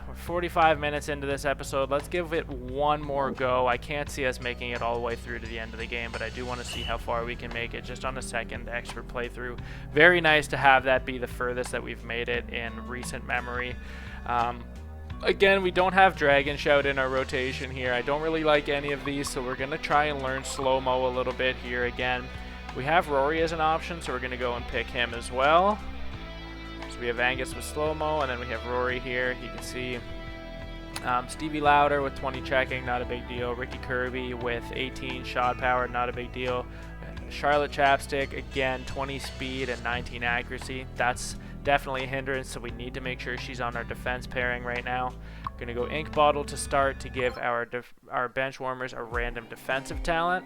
We're 45 minutes into this episode. Let's give it one more go. I can't see us making it all the way through to the end of the game, but I do want to see how far we can make it just on a second extra playthrough. Very nice to have that be the furthest that we've made it in recent memory. Again, we don't have Dragon Shout in our rotation here. I don't really like any of these, so we're going to try and learn Slowmo a little bit here again. We have Rory as an option, so we're going to go and pick him as well. So we have Angus with Slowmo, and then we have Rory here. You can see Stevie Lauder with 20 checking, not a big deal. Ricky Kirby with 18 shot power, not a big deal. Charlotte Chapstick, again, 20 speed and 19 accuracy. That's definitely a hindrance, so we need to make sure she's on our defense pairing right now. Going to go Ink Bottle to start to give our bench warmers a random defensive talent.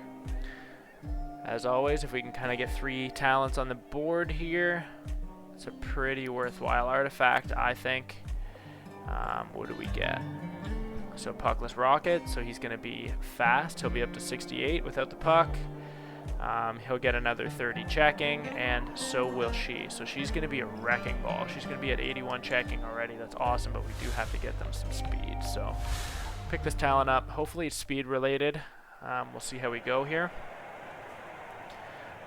As always, if we can kind of get 3 talents on the board here, it's a pretty worthwhile artifact, I think. What do we get? So Puckless Rocket, so he's going to be fast. He'll be up to 68 without the puck. He'll get another 30 checking, and so will she. So she's going to be a wrecking ball. She's going to be at 81 checking already. That's awesome, but we do have to get them some speed. So pick this talent up. Hopefully it's speed related. We'll see how we go here.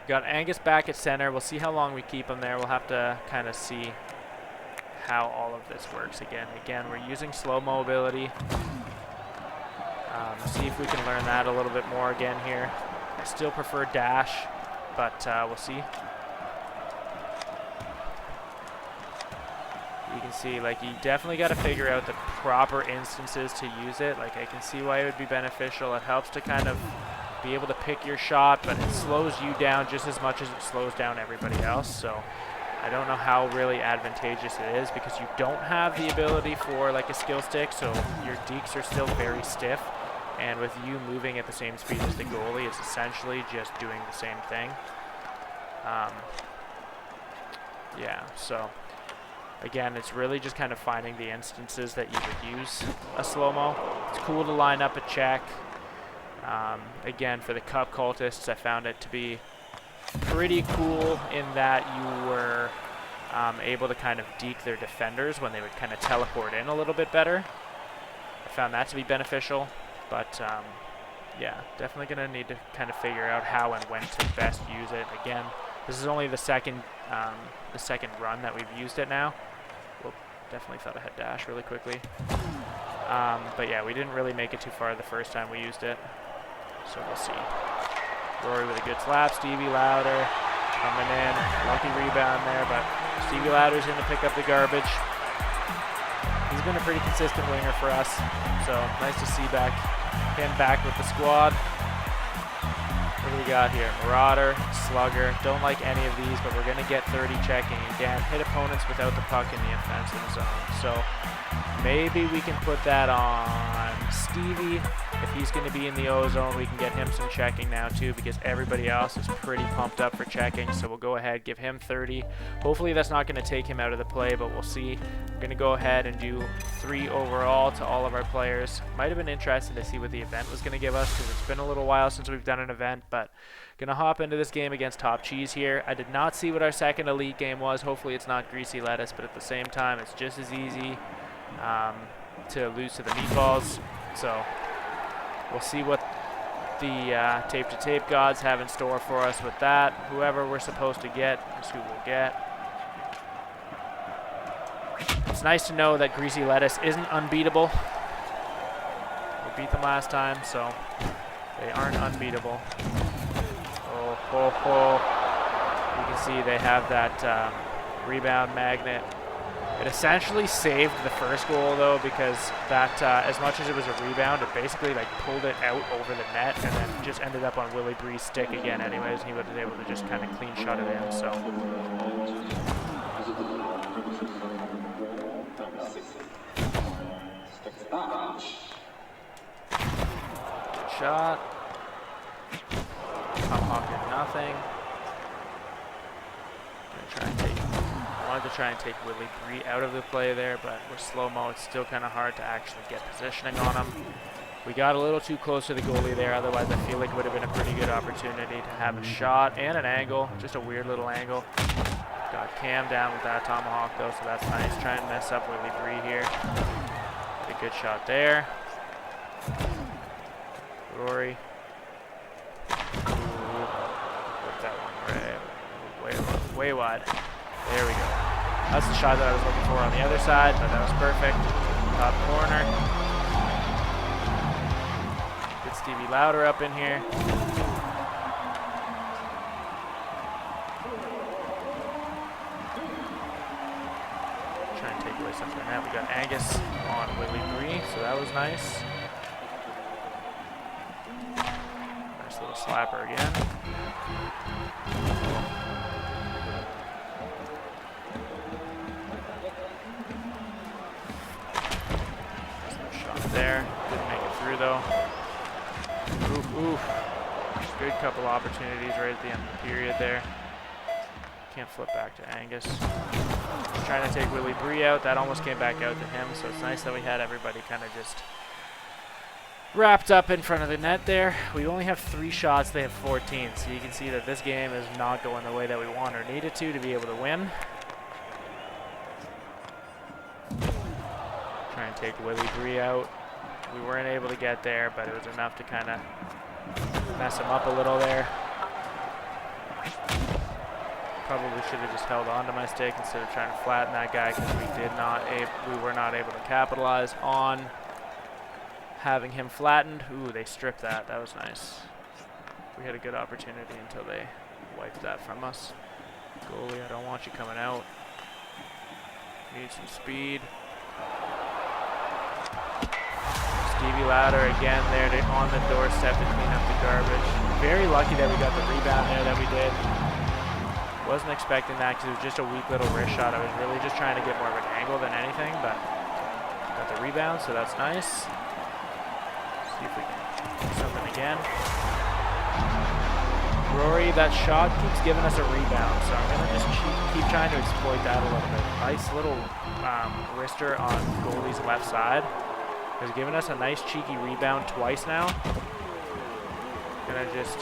Got Angus back at center. We'll see how long we keep him there. We'll have to kind of see how all of this works again. Again, we're using slow mobility. See if we can learn that a little bit more again here. I still prefer dash, but we'll see. You can see, like, you definitely got to figure out the proper instances to use it. Like, I can see why it would be beneficial. It helps to kind of be able to pick your shot, but it slows you down just as much as it slows down everybody else. So I don't know how really advantageous it is because you don't have the ability for like a skill stick, so your deeks are still very stiff, and with you moving at the same speed as the goalie, it's essentially just doing the same thing. Yeah, so again, it's really just kind of finding the instances that you would use a slow-mo. It's cool to line up a check. Again, for the Cup Cultists, I found it to be pretty cool in that you were able to kind of deke their defenders when they would kind of teleport in a little bit better. I found that to be beneficial, but yeah, definitely going to need to kind of figure out how and when to best use it. Again, this is only the second run that we've used it now. Whoop, definitely thought I had dash really quickly. But yeah, we didn't really make it too far the first time we used it. So we'll see. Rory with a good slap. Stevie Lauder coming in. Lucky rebound there, but Stevie Lauder's in to pick up the garbage. He's been a pretty consistent winger for us. So nice to see him back with the squad. What do we got here? Marauder, Slugger. Don't like any of these, but we're going to get 30 checking. Again, hit opponents without the puck in the offensive zone. So maybe we can put that on Stevie, if he's going to be in the O-zone, we can get him some checking now too, because everybody else is pretty pumped up for checking. So we'll go ahead, give him 30. Hopefully that's not going to take him out of the play, but we'll see. We're going to go ahead and do 3 overall to all of our players. Might have been interesting to see what the event was going to give us, because it's been a little while since we've done an event, but going to hop into this game against Top Cheese here. I did not see what our second elite game was. Hopefully it's not Greasy Lettuce, but at the same time, it's just as easy to lose to the Meatballs. So we'll see what the tape-to-tape gods have in store for us with that. Whoever we're supposed to get is who we'll get. It's nice to know that Greasy Lettuce isn't unbeatable. We beat them last time, so they aren't unbeatable. Oh, ho, ho. You can see they have that Rebound Magnet. It essentially saved the first goal, though, because that, as much as it was a rebound, it basically like pulled it out over the net and then just ended up on Willie Bree's stick again anyways, and he was able to just kind of clean shot it in, so. Good shot. Tomahawk did nothing. Gonna try and take. Wanted to try and take Willie Bree out of the play there, but with Slowmo, it's still kind of hard to actually get positioning on him. We got a little too close to the goalie there, otherwise I feel like it would have been a pretty good opportunity to have a shot and an angle, just a weird little angle. Got Cam down with that Tomahawk though, so that's nice. Trying to mess up Willie Bree here. Get a good shot there. Rory. Whip that one way wide. There we go. That's the shot that I was looking for on the other side, but that was perfect. Top corner. Get Stevie Louder up in here. Try and take away something like that. We got Angus on Willie Bree, so that was nice. Nice little slapper again. There, didn't make it through though. Oof. Good couple opportunities right at the end of the period there. Can't flip back to Angus. Trying to take Willie Bree out. That almost came back out to him, so it's nice that we had everybody kind of just wrapped up in front of the net there. We only have 3 shots, they have 14, so you can see that this game is not going the way that we want or need it to be able to win. Try and take Willie Bree out. We weren't able to get there, but it was enough to kind of mess him up a little there. Probably should have just held on to my stick instead of trying to flatten that guy, because we were not able to capitalize on having him flattened. Ooh, they stripped that. That was nice. We had a good opportunity until they wiped that from us. Goalie, I don't want you coming out. Need some speed. Stevie Louder again there on the doorstep to clean up the garbage. Very lucky that we got the rebound there that we did. Wasn't expecting that because it was just a weak little wrist shot. I was really just trying to get more of an angle than anything, but got the rebound, so that's nice. See if we can do something again. Rory, that shot keeps giving us a rebound, so I'm going to just keep trying to exploit that a little bit. Nice little wrister on goalie's left side. Has given us a nice cheeky rebound twice now. Gonna just...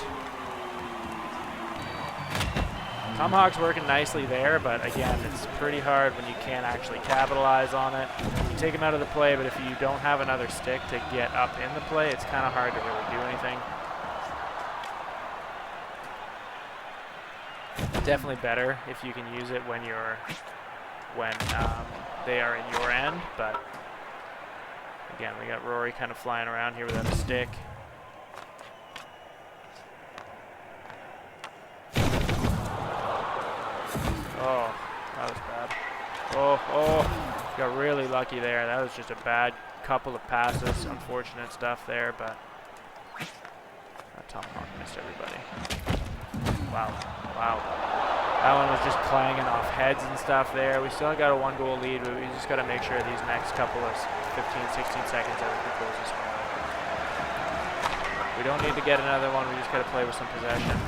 Tomahawk's working nicely there, but again, it's pretty hard when you can't actually capitalize on it. You take him out of the play, but if you don't have another stick to get up in the play, it's kind of hard to really do anything. Definitely better if you can use it when they are in your end, but again, we got Rory kind of flying around here without a stick. Oh, that was bad. Oh, got really lucky there. That was just a bad couple of passes. Unfortunate stuff there, but that Tomahawk missed everybody. Wow. That one was just clanging off heads and stuff there. We still got a 1-goal lead, but we just got to make sure these next couple of 15, 16 seconds that we can close this one out. We don't need to get another one. We just got to play with some possession.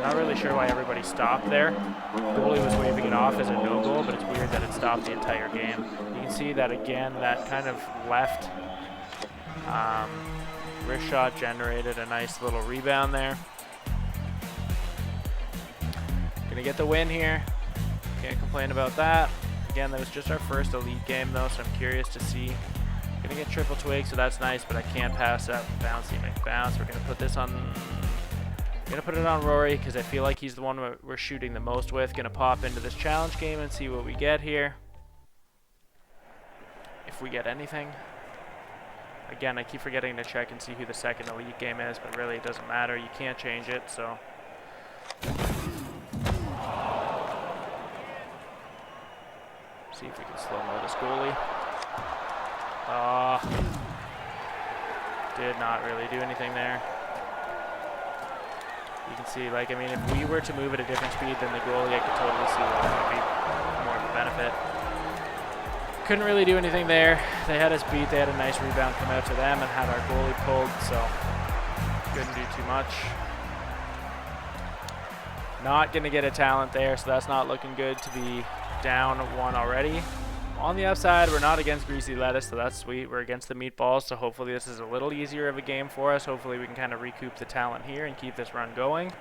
Not really sure why everybody stopped there. Goalie was waving it off as a no goal, but it's weird that it stopped the entire game. You can see that again, that kind of left wrist shot generated a nice little rebound there. Gonna get the win here. Can't complain about that. Again, that was just our first elite game though, so I'm curious to see. Gonna get triple twig, so that's nice, but I can't pass up Bouncy McBounce. We're gonna put this on. Gonna put it on Rory because I feel like he's the one we're shooting the most with. Gonna pop into this challenge game and see what we get here. If we get anything. Again, I keep forgetting to check and see who the second elite game is, but really it doesn't matter. You can't change it, so. See if we can slow-mo this goalie. Did not really do anything there. You can see, like, I mean, if we were to move at a different speed than the goalie, I could totally see that would be more of a benefit. Couldn't really do anything there. They had us beat. They had a nice rebound come out to them and had our goalie pulled, so couldn't do too much. Not going to get a talent there, so that's not looking good to be down one already. On the upside, we're not against Greasy Lettuce, so that's sweet. We're against the Meatballs, so hopefully this is a little easier of a game for us. Hopefully we can kind of recoup the talent here and keep this run going.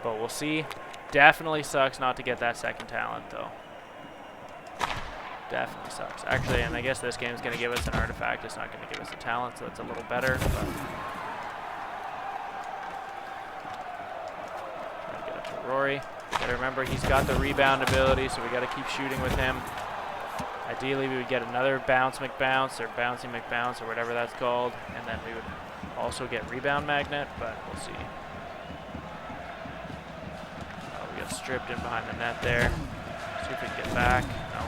But we'll see. Definitely sucks not to get that second talent, though. Definitely sucks. Actually, and I guess this game is going to give us an artifact. It's not going to give us a talent, so it's a little better. But try to get up to Rory. Gotta remember he's got the rebound ability, so we got to keep shooting with him. Ideally, we would get another Bounce McBounce or Bouncy McBounce or whatever that's called, and then we would also get Rebound Magnet, but we'll see. We got stripped in behind the net there. See if we can get back. No.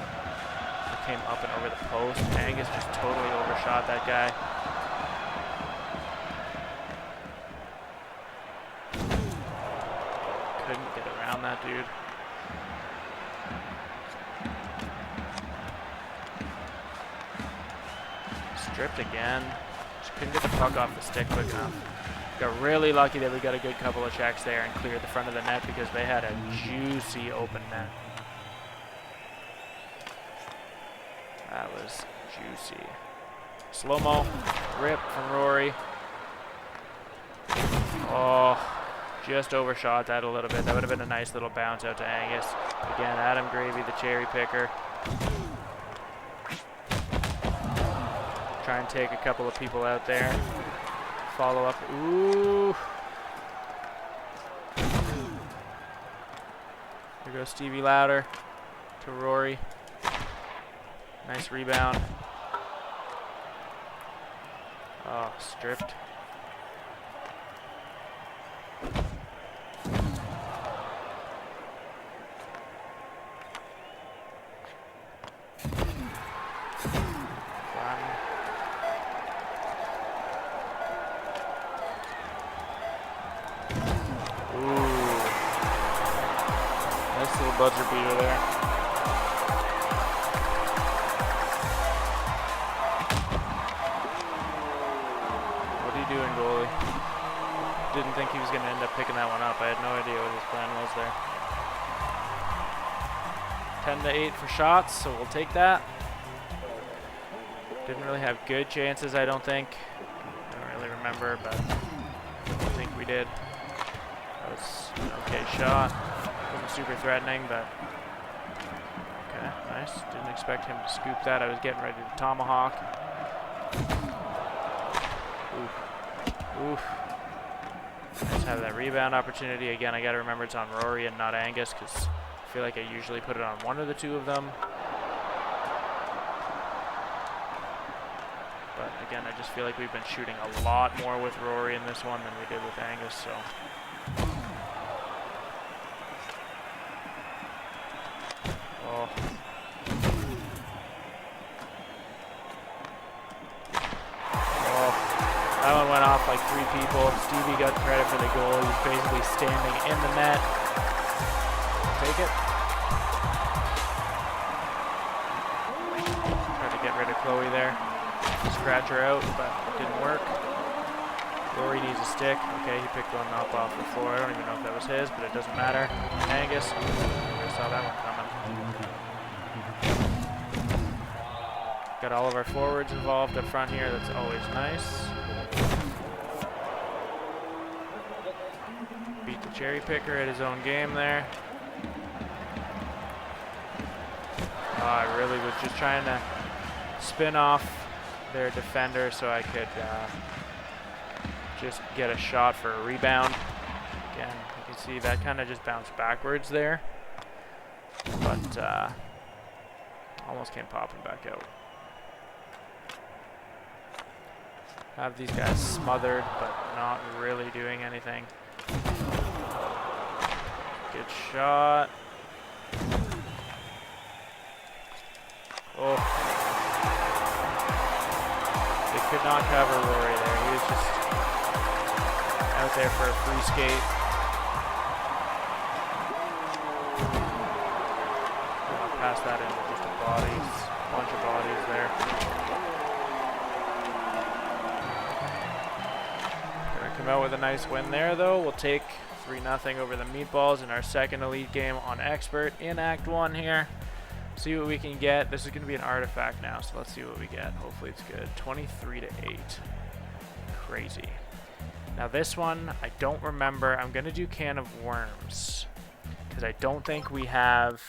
We came up and over the post. Angus just totally overshot that guy. Couldn't get around that dude. Stripped again. Just couldn't get the puck off the stick quick enough. Got really lucky that we got a good couple of checks there and cleared the front of the net because they had a juicy open net. That was juicy. Slowmo. Rip from Rory. Oh, just overshot that a little bit. That would have been a nice little bounce out to Angus. Again, Adam Gravy, the cherry picker. Try and take a couple of people out there. Follow up. Ooh. There goes Stevie Louder to Rory. Nice rebound. Oh, stripped. Buzzer beater there. What are you doing, goalie? Didn't think he was going to end up picking that one up. I had no idea what his plan was there. 10-8 for shots, so we'll take that. Didn't really have good chances, I don't think. I don't really remember, but I think we did. That was an okay shot. Wasn't super threatening, but okay, nice. Didn't expect him to scoop that. I was getting ready to Tomahawk. Oof. Oof. Nice to have that rebound opportunity. Again, I got to remember it's on Rory and not Angus because I feel like I usually put it on one of the two of them. But again, I just feel like we've been shooting a lot more with Rory in this one than we did with Angus, so. Oh. Oh. That one went off like 3 people. Stevie got credit for the goal. He was basically standing in the net. Take it. Tried to get rid of Chloe there. Scratch her out, but it didn't work. Rory needs a stick. Okay, he picked one up off the floor. I don't even know if that was his, but it doesn't matter. Angus. I saw that one coming. Got all of our forwards involved up front here. That's always nice. Beat the cherry picker at his own game there. I really was just trying to spin off their defender so I could just get a shot for a rebound. Again, you can see that kind of just bounced backwards there, but almost came popping back out. Have these guys smothered, but not really doing anything. Good shot. Oh. They could not cover Rory there. He was just out there for a free skate. I'll pass that into just a bunch of bodies there. Gonna come out with a nice win there though. We'll take 3-0 over the Meatballs in our second elite game on Expert in Act 1 here. See what we can get. This is going to be an artifact now, so let's see what we get. Hopefully it's good. 23-8. Crazy. Now this one, I don't remember. I'm going to do Can of Worms because I don't think we have.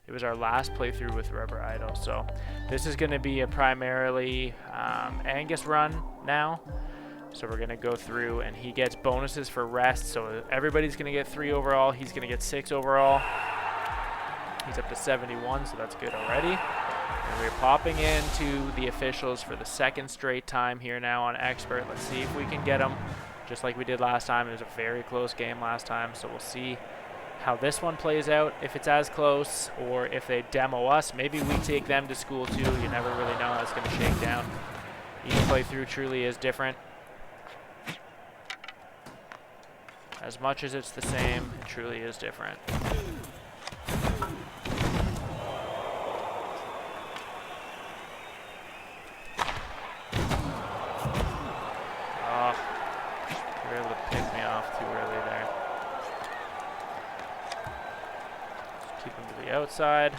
It was our last playthrough with Rubber Idol, so this is going to be a primarily Angus run now. So we're going to go through, and he gets bonuses for rest. So everybody's going to get 3 overall. He's going to get 6 overall. He's up to 71, so that's good already. And we're popping into the officials for the second straight time here now on Expert. Let's see if we can get them, just like we did last time. It was a very close game last time, so we'll see how this one plays out, if it's as close, or if they demo us. Maybe we take them to school too. You never really know how it's going to shake down. Each playthrough truly is different. As much as it's the same, it truly is different. You're able to pick me off too early there. Just keep him to the outside.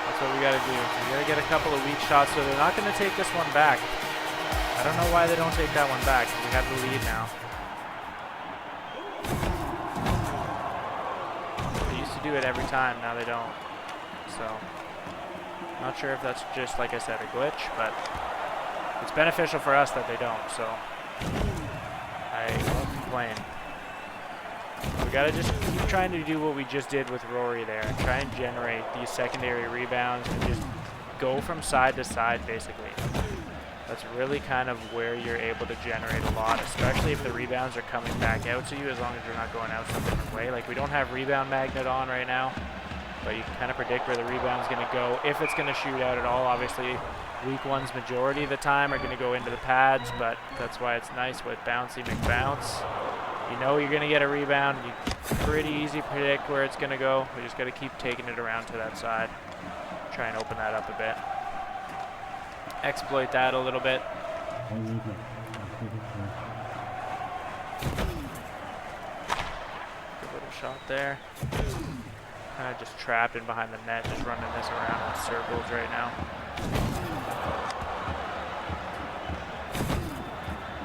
That's what we gotta do. We gotta get a couple of weak shots, so they're not gonna take this one back. I don't know why they don't take that one back. We have the lead now. They used to do it every time, now they don't. So, not sure if that's just, like I said, a glitch, but it's beneficial for us that they don't, so I won't complain. We gotta just keep trying to do what we just did with Rory there and try and generate these secondary rebounds and just go from side to side, basically. That's really kind of where you're able to generate a lot, especially if the rebounds are coming back out to you, as long as you're not going out some different way. Like, we don't have Rebound Magnet on right now, but you can kind of predict where the rebound's going to go, if it's going to shoot out at all. Obviously, weak ones majority of the time are going to go into the pads, but that's why it's nice with Bouncy McBounce. You know you're going to get a rebound. You pretty easy to predict where it's going to go. We just got to keep taking it around to that side. Try and open that up a bit. Exploit that a little bit. Good little shot there. Kind of just trapped in behind the net, just running this around in circles right now.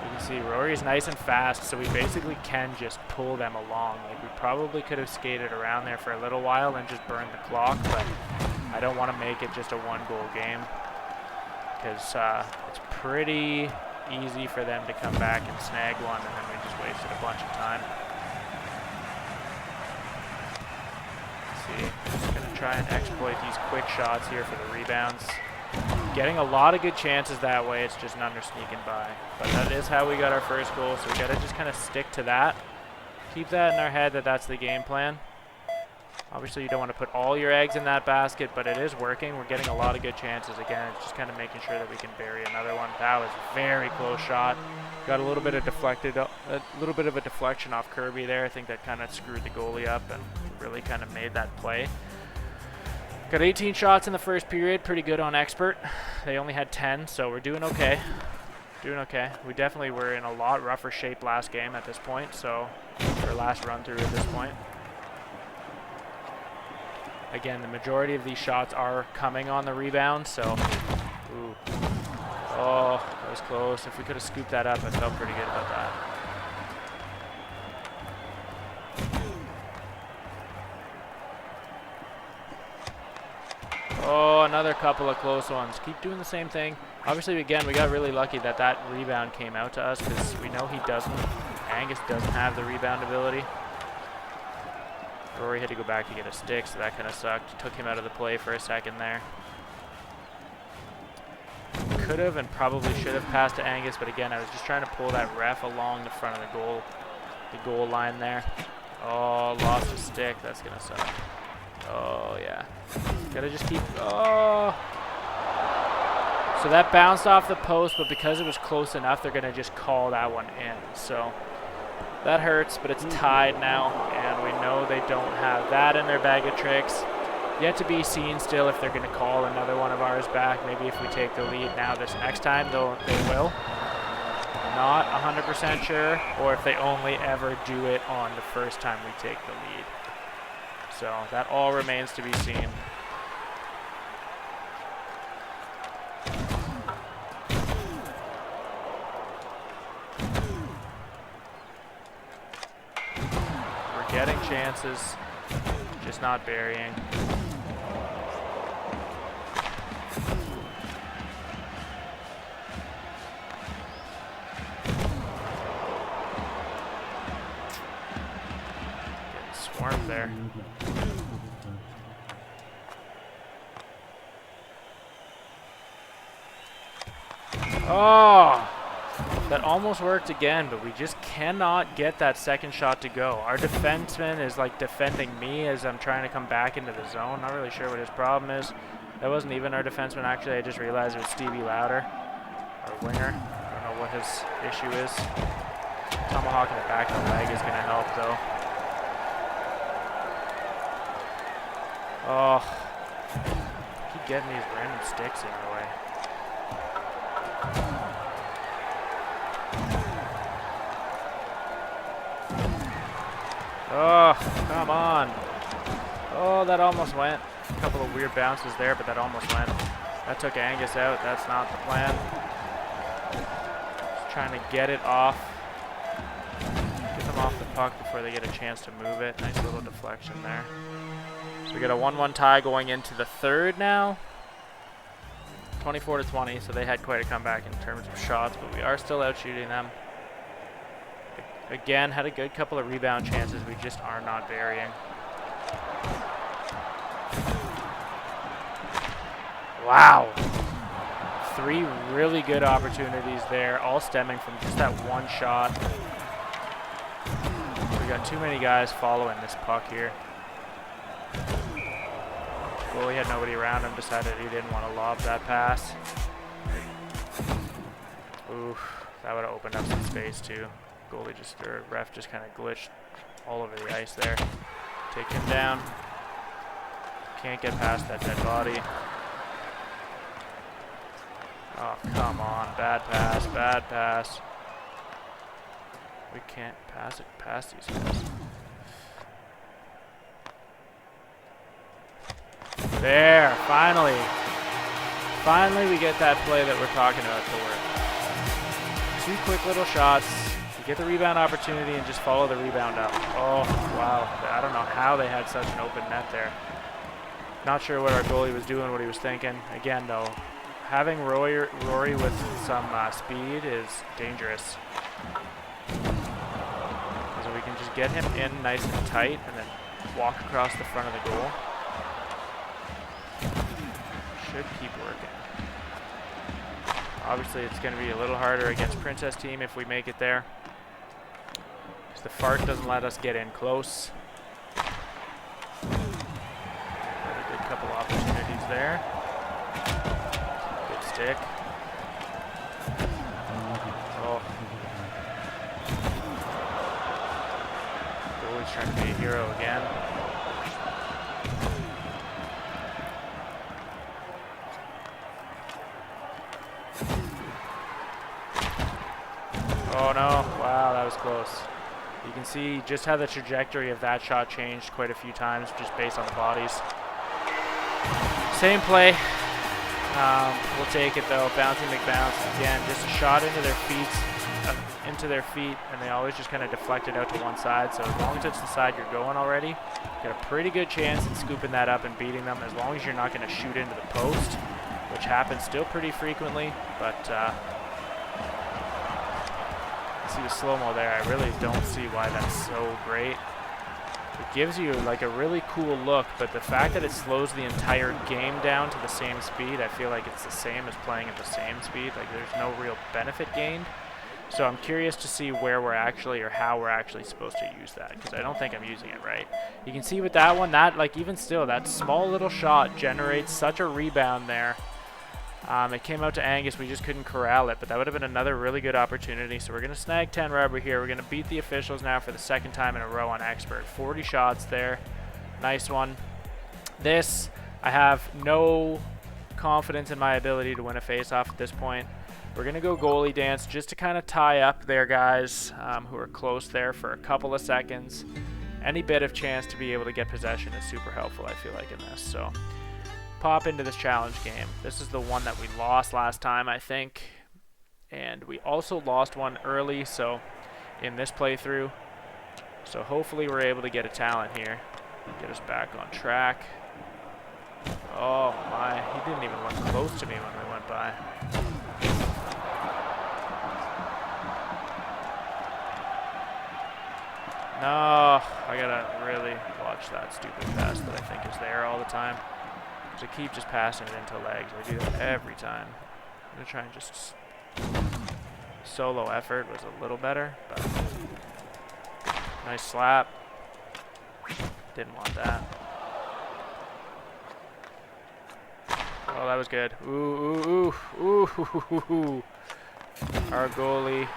You can see Rory's nice and fast, so we basically can just pull them along. Like, we probably could have skated around there for a little while and just burned the clock, but I don't want to make it just a one-goal game, because it's pretty easy for them to come back and snag one, and then we just wasted a bunch of time. Just going to try and exploit these quick shots here for the rebounds. Getting a lot of good chances that way. It's just Nunder sneaking by. But that is how we got our first goal, so we got to just kind of stick to that. Keep that in our head that that's the game plan. Obviously, you don't want to put all your eggs in that basket, but it is working. We're getting a lot of good chances. Again, it's just kind of making sure that we can bury another one. That was a very close shot. Got a little bit of a deflection off Kirby there. I think that kind of screwed the goalie up and really kind of made that play. Got 18 shots in the first period, pretty good on expert. They only had 10, so we're doing okay. Doing okay. We definitely were in a lot rougher shape last game at this point, so our last run through at this point. Again, the majority of these shots are coming on the rebound, so ooh. Oh, that was close. If we could have scooped that up, I felt pretty good about that. Oh, another couple of close ones. Keep doing the same thing. Obviously, again, we got really lucky that that rebound came out to us because we know he doesn't. Angus doesn't have the rebound ability. Rory had to go back to get a stick, so that kind of sucked. Took him out of the play for a second there. Could have and probably should have passed to Angus, but again, I was just trying to pull that ref along the front of the goal line there. Oh, lost a stick. That's gonna suck. Oh yeah, gotta just keep. Oh, so that bounced off the post, but because it was close enough, they're gonna just call that one in. So that hurts, but it's tied now, and we know they don't have that in their bag of tricks. Yet to be seen still if they're going to call another one of ours back. Maybe if we take the lead now this next time, they will. Not 100% sure, or if they only ever do it on the first time we take the lead. So that all remains to be seen. We're getting chances, just not burying. Getting swarmed there. Oh, that almost worked again, but we just cannot get that second shot to go. Our defenseman is like defending me as I'm trying to come back into the zone. Not really sure what his problem is. That wasn't even our defenseman, actually. I just realized it was Stevie Lauder, our winger. I don't know what his issue is. Tomahawk in the back of the leg is going to help, though. Oh, keep getting these random sticks in our way. Oh, come on. Oh, that almost went. A couple of weird bounces there, but that almost went. That took Angus out. That's not the plan. Just trying to get it off. Get them off the puck before they get a chance to move it. Nice little deflection there. So we got a 1-1 tie going into the third now. 24-20, so they had quite a comeback in terms of shots, but we are still out shooting them. Again, had a good couple of rebound chances. We just are not burying. Wow. 3 really good opportunities there, all stemming from just that one shot. We got too many guys following this puck here. Goalie had nobody around him, decided he didn't want to lob that pass. Oof, that would have opened up some space too. Goalie just, or ref just kind of glitched all over the ice there. Take him down. Can't get past that dead body. Oh, come on. Bad pass, bad pass. We can't pass it past these guys. There, finally. Finally we get that play that we're talking about to work. 2 quick little shots. Get the rebound opportunity and just follow the rebound up. Oh, wow. I don't know how they had such an open net there. Not sure what our goalie was doing, what he was thinking. Again, though, having Rory with some speed is dangerous. So we can just get him in nice and tight and then walk across the front of the goal. Should keep working. Obviously, it's going to be a little harder against Princess team if we make it there. The fart doesn't let us get in close. Got a good couple opportunities there. Good stick. Oh. Goalie's trying to be a hero again. Oh no, wow, that was close. You can see just how the trajectory of that shot changed quite a few times just based on the bodies. Same play. We'll take it though. Bouncy McBounce again, just a shot into their feet, and they always just kind of deflect it out to one side. So as long as it's the side you're going already, you got a pretty good chance at scooping that up and beating them. As long as you're not going to shoot into the post, which happens still pretty frequently. But see the slow-mo there. I really don't see why that's so great. It gives you like a really cool look, but the fact that it slows the entire game down to the same speed, I feel like it's the same as playing at the same speed. Like there's no real benefit gained. So I'm curious to see where we're actually, or how we're actually supposed to use that, because I don't think I'm using it right. You can see with that one, that like even still, that small little shot generates such a rebound there. It came out to Angus, we just couldn't corral it, but that would have been another really good opportunity. So we're going to snag 10 rubber here. We're going to beat the officials now for the second time in a row on expert. 40 shots there. Nice one. This, I have no confidence in my ability to win a face-off at this point. We're going to go goalie dance just to kind of tie up their guys who are close there for a couple of seconds. Any bit of chance to be able to get possession is super helpful, I feel like, in this. So pop into this challenge game. This is the one that we lost last time, I think. And we also lost one early, so in this playthrough. So hopefully we're able to get a talent here. Get us back on track. Oh my, he didn't even look close to me when we went by. No, I gotta really watch that stupid pass that I think is there all the time. To keep just passing it into legs. I do that every time. I'm gonna try and just solo effort was a little better, but nice slap. Didn't want that. Oh, that was good. Ooh, ooh, ooh, ooh, ooh, ooh. Our goalie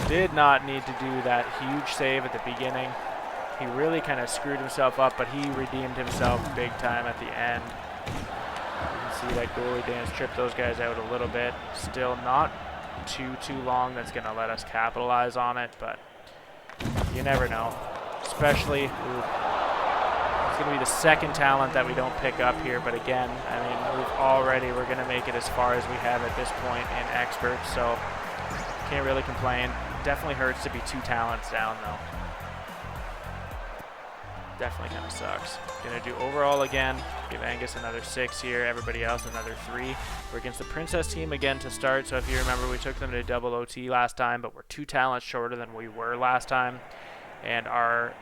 did not need to do that huge save at the beginning. He really kind of screwed himself up, but he redeemed himself big time at the end. You can see that goalie dance tripped those guys out a little bit. Still not too long. That's going to let us capitalize on it, but you never know. Especially, it's going to be the second talent that we don't pick up here, but again, I mean, we're going to make it as far as we have at this point in expert, so can't really complain. Definitely hurts to be 2 talents down though. Definitely kind of sucks. Gonna do overall again. Give Angus another 6 here. Everybody else another 3. We're against the Princess team again to start. So if you remember, we took them to double OT last time, but we're 2 talents shorter than we were last time. And our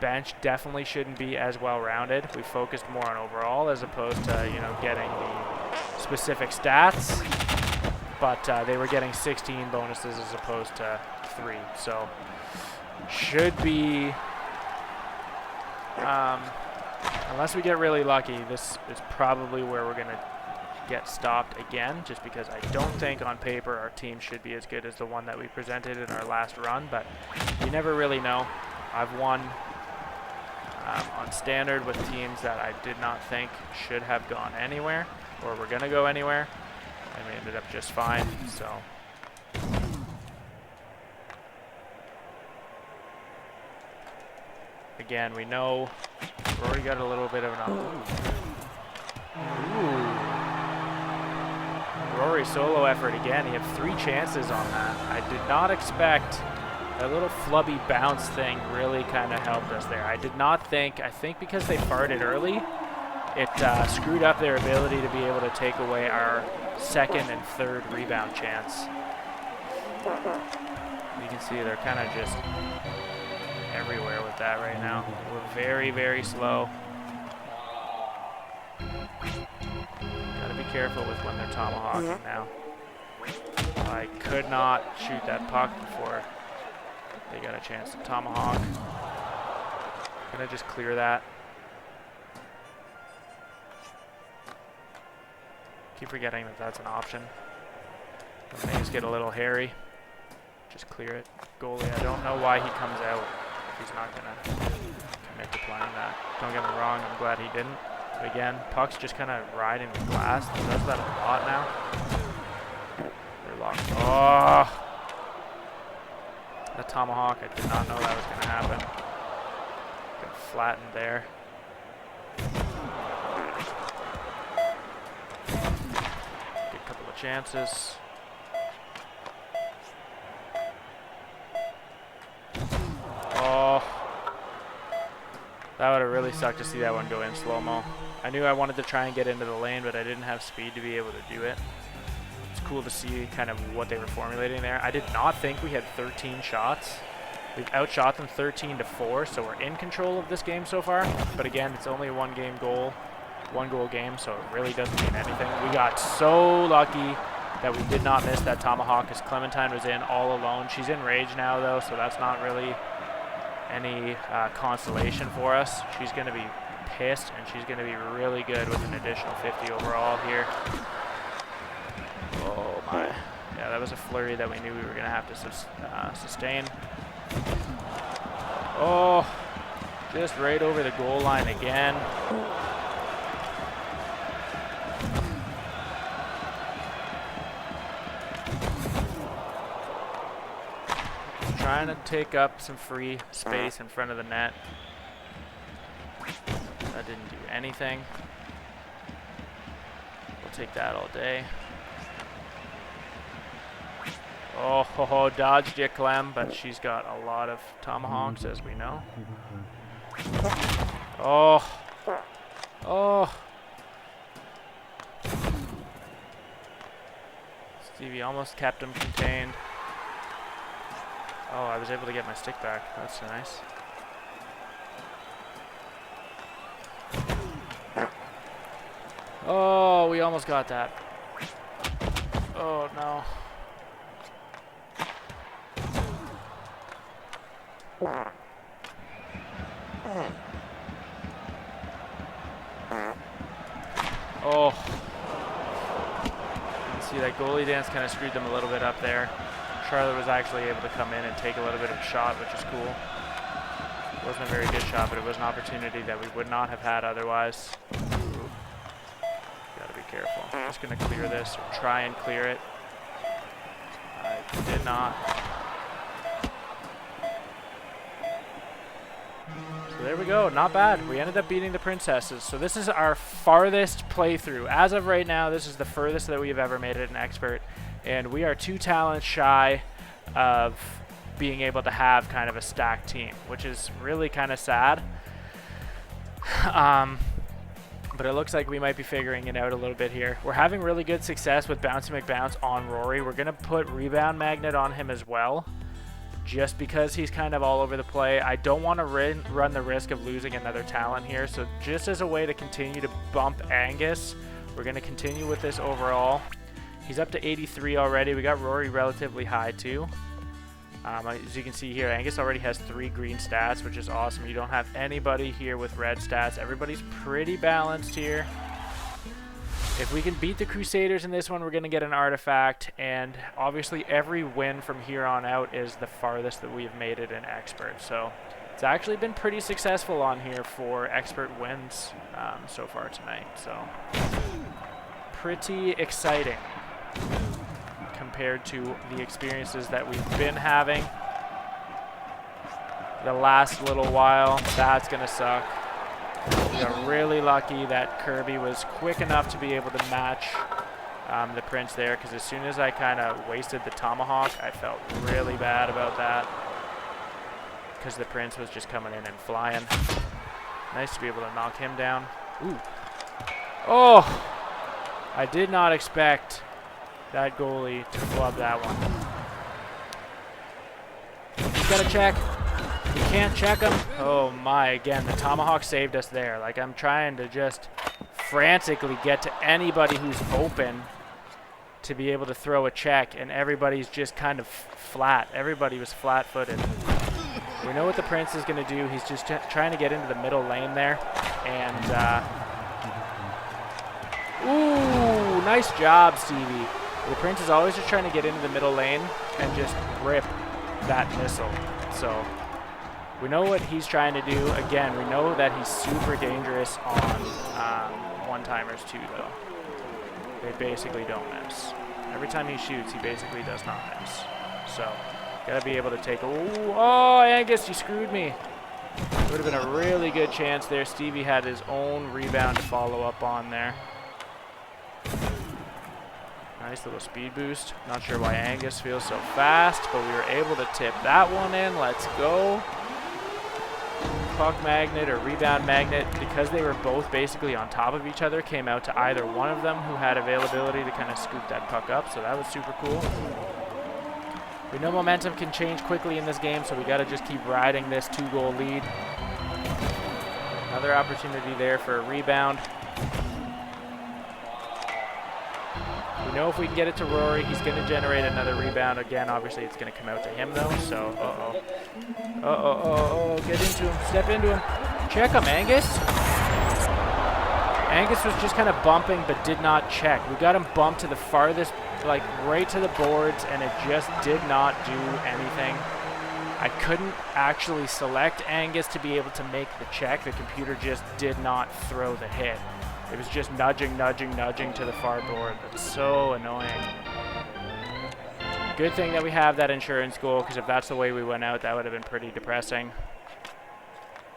bench definitely shouldn't be as well rounded. We focused more on overall as opposed to, you know, getting the specific stats. But they were getting 16 bonuses as opposed to 3. So should be, unless we get really lucky, this is probably where we're going to get stopped again, just because I don't think on paper our team should be as good as the one that we presented in our last run, but you never really know. I've won on standard with teams that I did not think should have gone anywhere or were going to go anywhere. And we ended up just fine, so. Again, we know Rory got a little bit of an Ooh. Rory solo effort again. He had 3 chances on that. I did not expect that little flubby bounce thing really kind of helped us there. I did not think, I think because they farted early, it screwed up their ability to be able to take away our second and third rebound chance. You can see they're kind of just everywhere with that right now. We're very, very slow. Gotta be careful with when they're tomahawking now. I could not shoot that puck before they got a chance to tomahawk. Gonna just clear that. Keep forgetting that that's an option. When things get a little hairy, just clear it. Goalie, I don't know why he comes out if he's not going to commit to playing that. Don't get me wrong, I'm glad he didn't. But again, puck's just kind of riding the glass. He does that a lot now. They're locked. Oh! Tomahawk. I did not know that was going to happen. Got flattened there. Good couple of chances. Oh. That would have really sucked to see that one go in slow-mo. I knew I wanted to try and get into the lane, but I didn't have speed to be able to do it. It's cool to see kind of what they were formulating there. I did not think we had 13 shots. We've outshot them 13-4, so we're in control of this game so far. But again, it's only a one goal game, so it really doesn't mean anything. We got so lucky that we did not miss that Tomahawk because Clementine was in all alone. She's in rage now though, so that's not really any consolation for us. She's going to be pissed, and she's going to be really good with an additional 50 overall here. Oh my. Yeah, that was a flurry that we knew we were going to have to sustain. Oh, just right over the goal line again. Trying to take up some free space in front of the net. That didn't do anything. We'll take that all day. Oh, ho, ho, dodged it, Clem, but she's got a lot of tomahawks, as we know. Oh. Oh. Stevie almost kept him contained. Oh, I was able to get my stick back. That's nice. Oh, we almost got that. Oh, no. Oh. You can see that goalie dance kind of screwed them a little bit up there. Charlotte was actually able to come in and take a little bit of a shot, which is cool. It wasn't a very good shot, but it was an opportunity that we would not have had otherwise. Ooh. Gotta be careful. I'm just gonna clear this, or try and clear it. I did not. So there we go, not bad. We ended up beating the princesses. So this is our farthest playthrough. As of right now, this is the furthest that we've ever made it an expert. And we are 2 talents shy of being able to have kind of a stacked team, which is really kind of sad. But it looks like we might be figuring it out a little bit here. We're having really good success with Bouncy McBounce on Rory. We're going to put Rebound Magnet on him as well, just because he's kind of all over the play. I don't want to run the risk of losing another talent here. So just as a way to continue to bump Angus, we're going to continue with this overall. He's up to 83 already. We got Rory relatively high too. As you can see here, Angus already has 3 green stats, which is awesome. You don't have anybody here with red stats. Everybody's pretty balanced here. If we can beat the Crusaders in this one, we're going to get an artifact. And obviously every win from here on out is the farthest that we've made it an expert. So it's actually been pretty successful on here for expert wins so far tonight. So pretty exciting compared to the experiences that we've been having the last little while. That's gonna suck. We got really lucky that Kirby was quick enough to be able to match the Prince there, because as soon as I kind of wasted the Tomahawk, I felt really bad about that, because the Prince was just coming in and flying. Nice to be able to knock him down. Ooh. Oh! I did not expect that goalie to flub that one. He's got to check. We can't check him. Oh my, again, the Tomahawk saved us there. Like, I'm trying to just frantically get to anybody who's open to be able to throw a check, and everybody's just kind of flat. Everybody was flat-footed. We know what the Prince is going to do. He's just trying to get into the middle lane there. And, ooh, nice job, Stevie. The Prince is always just trying to get into the middle lane and just rip that missile. So we know what he's trying to do. Again, we know that he's super dangerous on one-timers too, though. They basically don't miss. Every time he shoots, he basically does not miss. So Gotta be able to take. Oh, Angus, you screwed me. Would have been a really good chance there. Stevie had his own rebound to follow up on there. Nice little speed boost. Not sure why Angus feels so fast, but we were able to tip that one in. Let's go. Puck Magnet or Rebound Magnet, because they were both basically on top of each other, came out to either one of them who had availability to kind of scoop that puck up, so that was super cool. We know momentum can change quickly in this game, so we got to just keep riding this 2-goal lead. Another opportunity there for a rebound. We know if we can get it to Rory, he's going to generate another rebound. Again, obviously it's going to come out to him though, so get into him, step into him. Check him, Angus. Angus was just kind of bumping but did not check. We got him bumped to the farthest, like right to the boards, and it just did not do anything. I couldn't actually select Angus to be able to make the check. The computer just did not throw the hit. It was just nudging, nudging, nudging to the far board. That's so annoying. Good thing that we have that insurance goal, because if that's the way we went out, that would have been pretty depressing.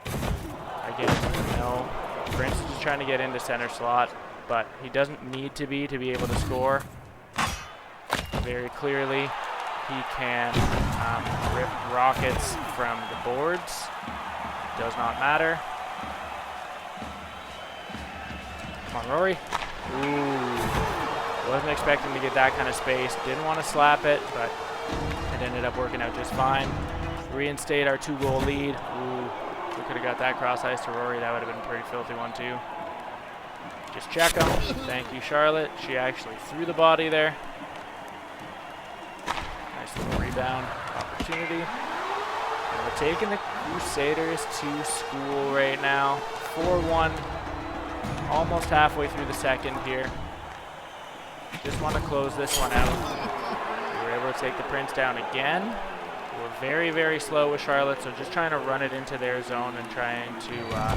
Again, no. Prince is just trying to get into center slot, but he doesn't need to be able to score. Very clearly, he can rip rockets from the boards. Does not matter. Come on, Rory. Ooh. Wasn't expecting to get that kind of space. Didn't want to slap it, but it ended up working out just fine. Reinstate our 2-goal lead. Ooh. We could have got that cross ice to Rory. That would have been a pretty filthy one, too. Just check him. Thank you, Charlotte. She actually threw the body there. Nice little rebound opportunity. And we're taking the Crusaders to school right now. 4-1. Almost halfway through the second here. Just want to close this one out. We were able to take the Prince down again. We're very, very slow with Charlotte, so just trying to run it into their zone and trying to, Wow,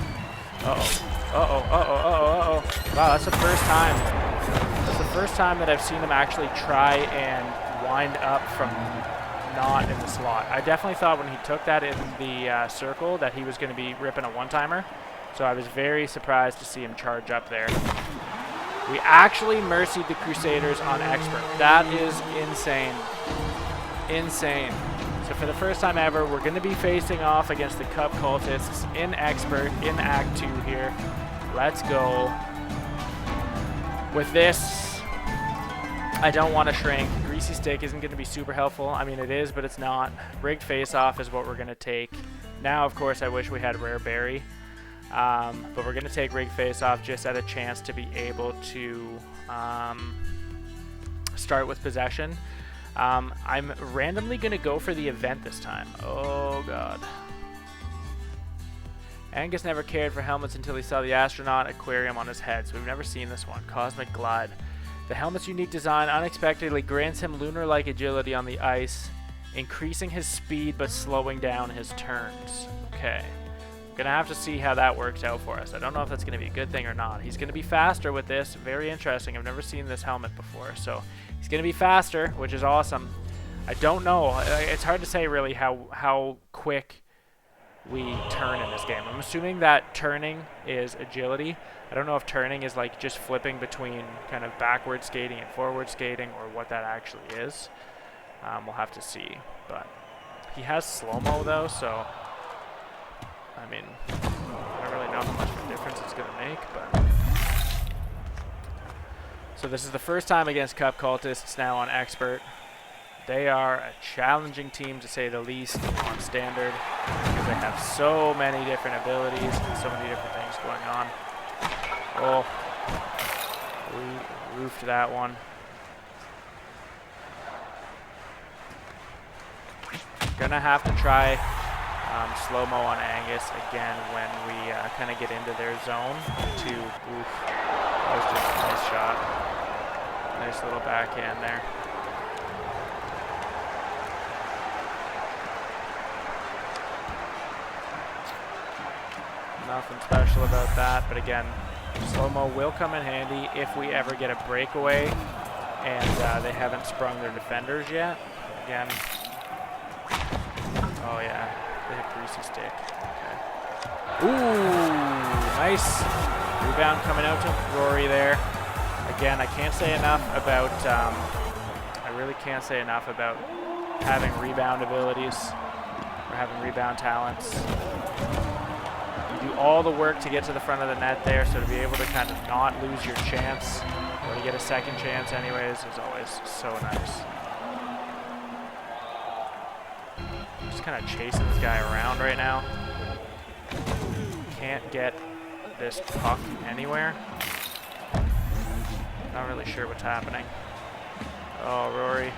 that's the first time. That's the first time that I've seen them actually try and wind up from not in the slot. I definitely thought when he took that in the circle that he was going to be ripping a one-timer. So I was very surprised to see him charge up there. We actually mercied the Crusaders on expert. That is insane. Insane. So for the first time ever, we're going to be facing off against the Cup Cultists in expert in Act 2 here. Let's go. With this, I don't want to shrink. Greasy Stick isn't going to be super helpful. I mean, it is, but it's not. Rigged Faceoff is what we're going to take. Now, of course, I wish we had Rare Berry. But we're going to take Rig Faceoff just at a chance to be able to start with possession. I'm randomly going to go for the event this time. Oh, God. Angus never cared for helmets until he saw the astronaut aquarium on his head, so we've never seen this one. Cosmic Glide. The helmet's unique design unexpectedly grants him lunar-like agility on the ice, increasing his speed but slowing down his turns. Okay. Gonna have to see how that works out for us. I don't know if that's gonna be a good thing or not. He's gonna be faster with this. Very interesting. I've never seen this helmet before, so he's gonna be faster, which is awesome. I don't know. It's hard to say really how quick we turn in this game. I'm assuming that turning is agility. I don't know if turning is like just flipping between kind of backward skating and forward skating, or what that actually is. We'll have to see. But he has Slowmo though, so. I mean, I don't really know how much of a difference it's going to make, but... So this is the first time against Cup Cultists now on Expert. They are a challenging team, to say the least, on Standard, because they have so many different abilities and so many different things going on. Oh, we roofed that one. Gonna have to try Slowmo on Angus again when we kind of get into their zone. That was just a nice shot. Nice little backhand there. Nothing special about that, but again, Slowmo will come in handy if we ever get a breakaway and they haven't sprung their defenders yet. Again, Oh, yeah. They hit greasy stick. Okay. Ooh, nice. Rebound coming out to Rory there. Again, I can't say enough about, I really can't say enough about having rebound abilities or having rebound talents. You do all the work to get to the front of the net there, so to be able to kind of not lose your chance or to get a second chance anyways is always so nice. Just kind of chasing this guy around right now. Can't get this puck anywhere. Not really sure what's happening. Oh, Rory.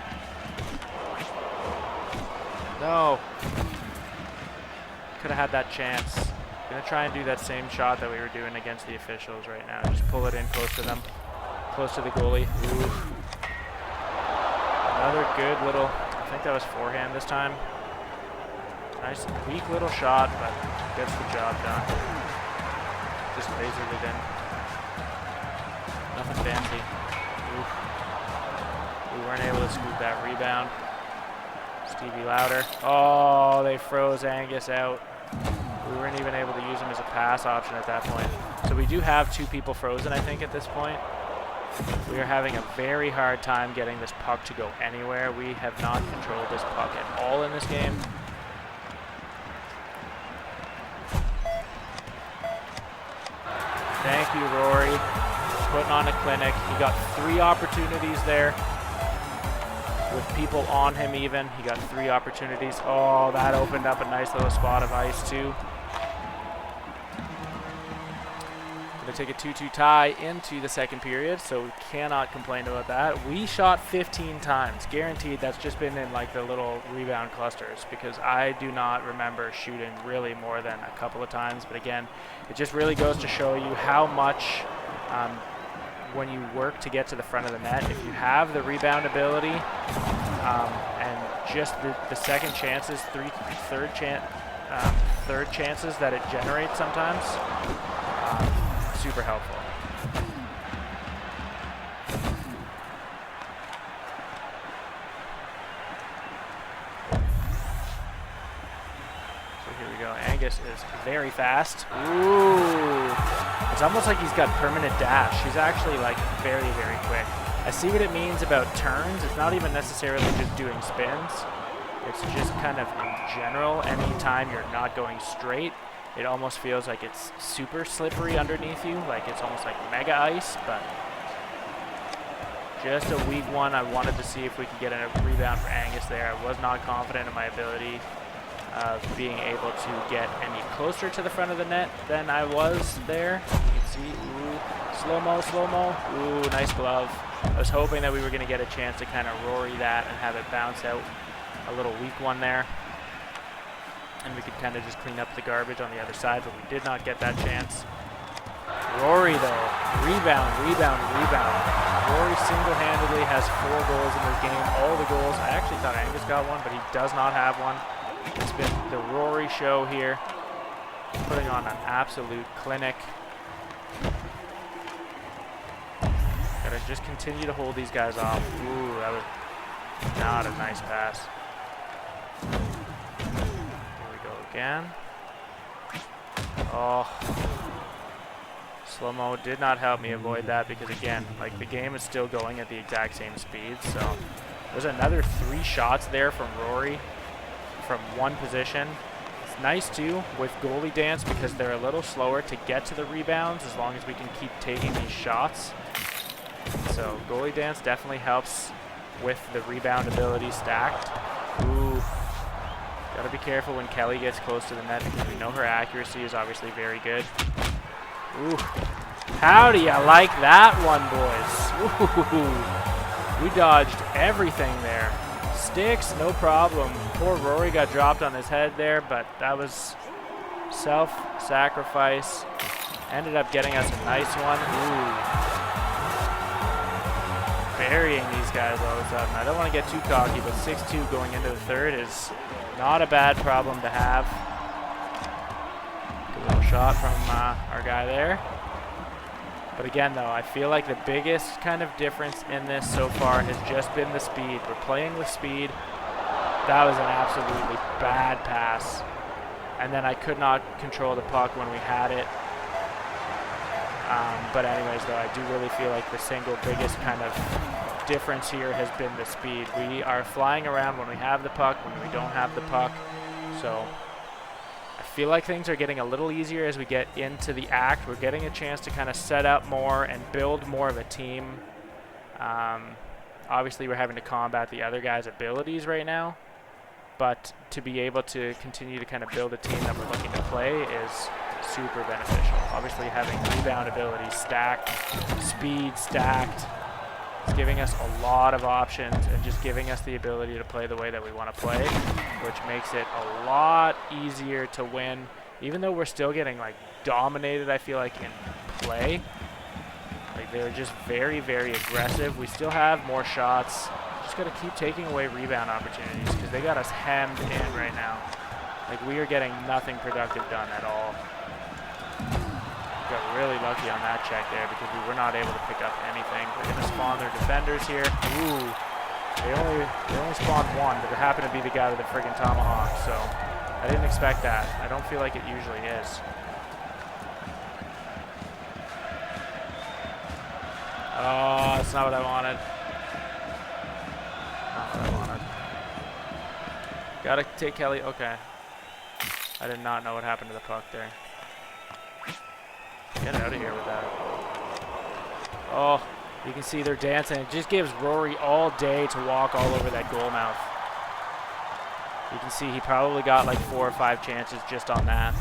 No. Could have had that chance. Gonna try and do that same shot that we were doing against the officials right now. Just pull it in close to them. Close to the goalie. Ooh. Another good little, I think that was forehand this time. Nice weak little shot, but gets the job done. Just lasered it in. Nothing fancy. Oof. We weren't able to scoop that rebound. Stevie Lauder. Oh, they froze Angus out. We weren't even able to use him as a pass option at that point. So we do have 2 people frozen, I think, at this point. We are having a very hard time getting this puck to go anywhere. We have not controlled this puck at all in this game. Thank you, Rory. Putting on a clinic. He got 3 opportunities there. With people on him even. He got 3 opportunities. Oh, that opened up a nice little spot of ice too. Gonna take a 2-2 tie into the second period, so we cannot complain about that. We shot 15 times. Guaranteed that's just been in like the little rebound clusters, because I do not remember shooting really more than a couple of times. But again, it just really goes to show you how much when you work to get to the front of the net, if you have the rebound ability and just the second chances, third chances that it generates sometimes, super helpful. So here we go. Angus is very fast. Ooh. It's almost like he's got permanent dash. He's actually like very, very quick. I see what it means about turns. It's not even necessarily just doing spins. It's just kind of in general, anytime you're not going straight, it almost feels like it's super slippery underneath you. Like it's almost like mega ice, but just a weak one. I wanted to see if we could get a rebound for Angus there. I was not confident in my ability of being able to get any closer to the front of the net than I was there. You can see, ooh, slow-mo, slow-mo. Ooh, nice glove. I was hoping that we were going to get a chance to kind of Rory that and have it bounce out. A little weak one there. And we could kind of just clean up the garbage on the other side, but we did not get that chance. Rory, though, rebound, rebound, rebound. Rory single-handedly has 4 goals in this game. All the goals. I actually thought Angus got one, but he does not have one. It's been the Rory show here, putting on an absolute clinic. Gotta just continue to hold these guys off. Ooh, that was not a nice pass. Here we go again. Oh. Slowmo did not help me avoid that because, again, like the game is still going at the exact same speed. So there's another 3 shots there from Rory from one position. It's nice too with Goalie Dance because they're a little slower to get to the rebounds as long as we can keep taking these shots. So Goalie Dance definitely helps with the rebound ability stacked. Ooh. Gotta be careful when Kelly gets close to the net because we know her accuracy is obviously very good. Ooh. How do you like that one, boys? Ooh. We dodged everything there. Sticks, no problem. Poor Rory got dropped on his head there, but that was self-sacrifice. Ended up getting us a nice one. Ooh. Burying these guys all of a sudden. I don't want to get too cocky, but 6-2 going into the third is not a bad problem to have. Good little shot from our guy there. But again, though, I feel like the biggest kind of difference in this so far has just been the speed. We're playing with speed. That was an absolutely bad pass. And then I could not control the puck when we had it. But anyways, though, I do really feel like the single biggest kind of difference here has been the speed. We are flying around when we have the puck, when we don't have the puck. So I feel like things are getting a little easier as we get into the act. We're getting a chance to kind of set up more and build more of a team. Obviously, we're having to combat the other guys' abilities right now. But to be able to continue to kind of build a team that we're looking to play is super beneficial. Obviously, having rebound ability stacked, speed stacked, it's giving us a lot of options and just giving us the ability to play the way that we want to play, which makes it a lot easier to win. Even though we're still getting like dominated, I feel like, in play. Like, they're just very, very aggressive. We still have more shots. Just got to keep taking away rebound opportunities because they got us hemmed in right now. Like, we are getting nothing productive done at all. Got really lucky on that check there because we were not able to pick up anything. They're going to spawn their defenders here. Ooh, they only spawned one, but it happened to be the guy with the friggin' Tomahawk, so I didn't expect that. I don't feel like it usually is. Oh, that's not what I wanted. Not what I wanted. Gotta take Kelly. Okay. I did not know what happened to the puck there. Get out of here with that. Oh, you can see they're dancing. It just gives Rory all day to walk all over that goal mouth. You can see he probably got like 4 or 5 chances just on that.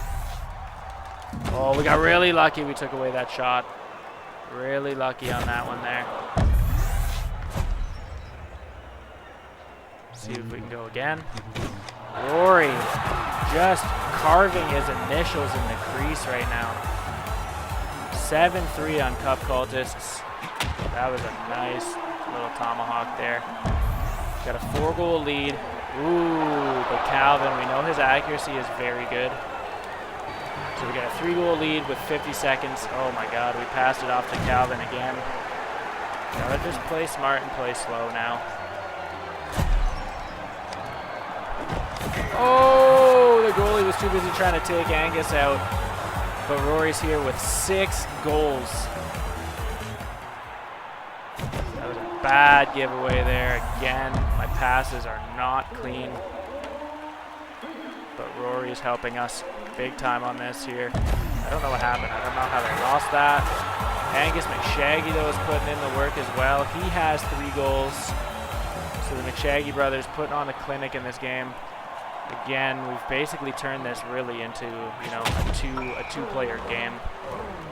Oh, we got really lucky we took away that shot. Really lucky on that one there. See if we can go again. Rory just carving his initials in the crease right now. 7-3 on Cup Cultists. That was a nice little tomahawk there. Got a 4-goal lead. Ooh, but Calvin, we know his accuracy is very good. So we got a 3-goal lead with 50 seconds. Oh my God, we passed it off to Calvin again. Gotta just play smart and play slow now. Oh, the goalie was too busy trying to take Angus out. But Rory's here with 6 goals. That was a bad giveaway there. Again, my passes are not clean. But Rory is helping us big time on this here. I don't know what happened. I don't know how they lost that. Angus McShaggy, though, is putting in the work as well. He has 3 goals. So the McShaggy brothers putting on a clinic in this game. Again, we've basically turned this really into, you know, a two-player game.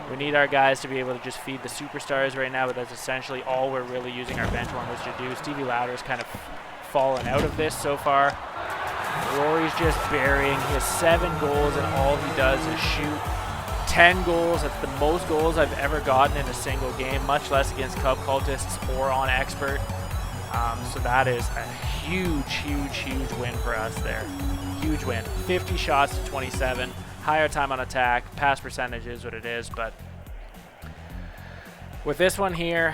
We need our guys to be able to just feed the superstars right now, but that's essentially all we're really using our bench warmers to do. Stevie Lauder's kind of fallen out of this so far. Rory's just burying. He has 7 goals, and all he does is shoot. 10 goals. That's the most goals I've ever gotten in a single game, much less against Cup Cultists or on Expert. So that is a huge, huge, huge win for us there. Huge win. 50 shots to 27. Higher time on attack. Pass percentage is what it is, but with this one here,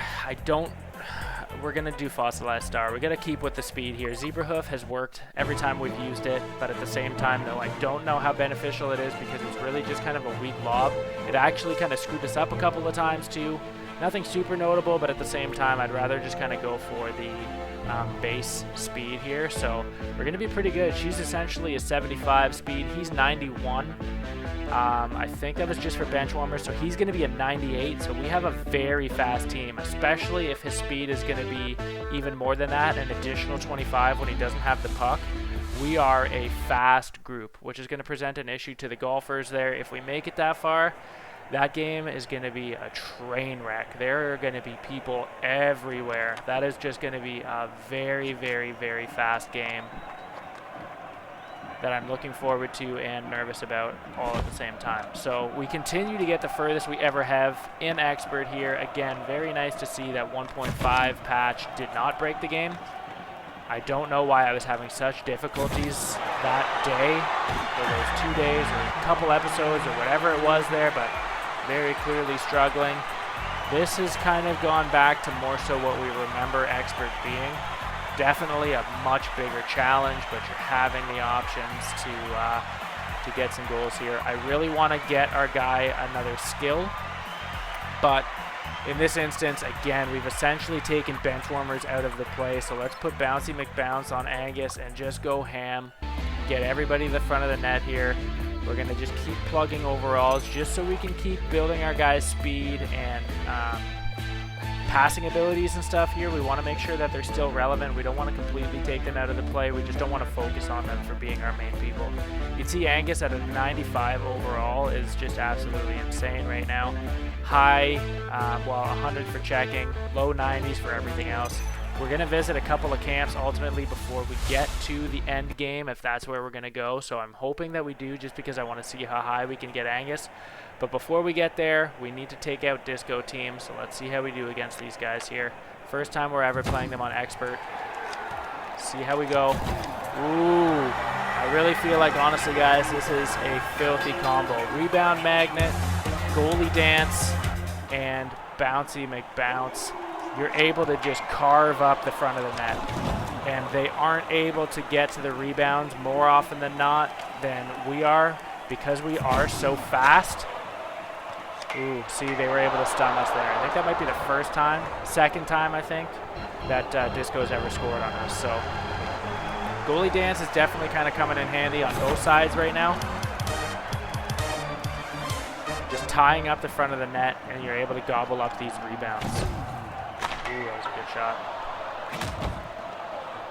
we're going to do Fossilized Star. We're going to keep with the speed here. Zebra Hoof has worked every time we've used it, but at the same time, though, I don't know how beneficial it is because it's really just kind of a weak lob. It actually kind of screwed us up a couple of times, too. Nothing super notable, but at the same time, I'd rather just kind of go for the base speed here. So we're going to be pretty good. She's essentially a 75 speed. He's 91. I think that was just for bench warmers, so he's going to be a 98. So we have a very fast team, especially if his speed is going to be even more than that, an additional 25 when he doesn't have the puck. We are a fast group, which is going to present an issue to the golfers there. If we make it that far, that game is going to be a train wreck. There are going to be people everywhere. That is just going to be a very, very, very fast game that I'm looking forward to and nervous about all at the same time. So we continue to get the furthest we ever have in Expert here. Again, very nice to see that 1.5 patch did not break the game. I don't know why I was having such difficulties that day, or those 2 days, or a couple episodes, or whatever it was there, but very clearly struggling. This has kind of gone back to more so what we remember Expert being. definitely a much bigger challenge, but you're having the options to get some goals here. I really want to get our guy another skill, but in this instance, again, we've essentially taken benchwarmers out of the play, so let's put Bouncy McBounce on Angus and just go ham. Get everybody to the front of the net here. We're going to just keep plugging overalls just so we can keep building our guys' speed and passing abilities and stuff here. We want to make sure that they're still relevant. We don't want to completely take them out of the play. We just don't want to focus on them for being our main people. You can see Angus at a 95 overall is just absolutely insane right now. High, well, 100 for checking, low 90s for everything else. We're going to visit a couple of camps ultimately before we get to the end game, if that's where we're going to go. So I'm hoping that we do, just because I want to see how high we can get Angus. But before we get there, we need to take out disco teams. So let's see how we do against these guys here. First time we're ever playing them on expert. See how we go. Ooh, I really feel like, honestly, guys, this is a filthy combo. Rebound Magnet, Goalie Dance, and Bouncy McBounce. You're able to just carve up the front of the net. And they aren't able to get to the rebounds more often than not than we are, because we are so fast. Ooh, see, they were able to stun us there. I think that might be the first time, second time, I think, that Disco's ever scored on us. So Goalie Dance is definitely kind of coming in handy on both sides right now. Just tying up the front of the net, and you're able to gobble up these rebounds. Ooh, that was a good shot.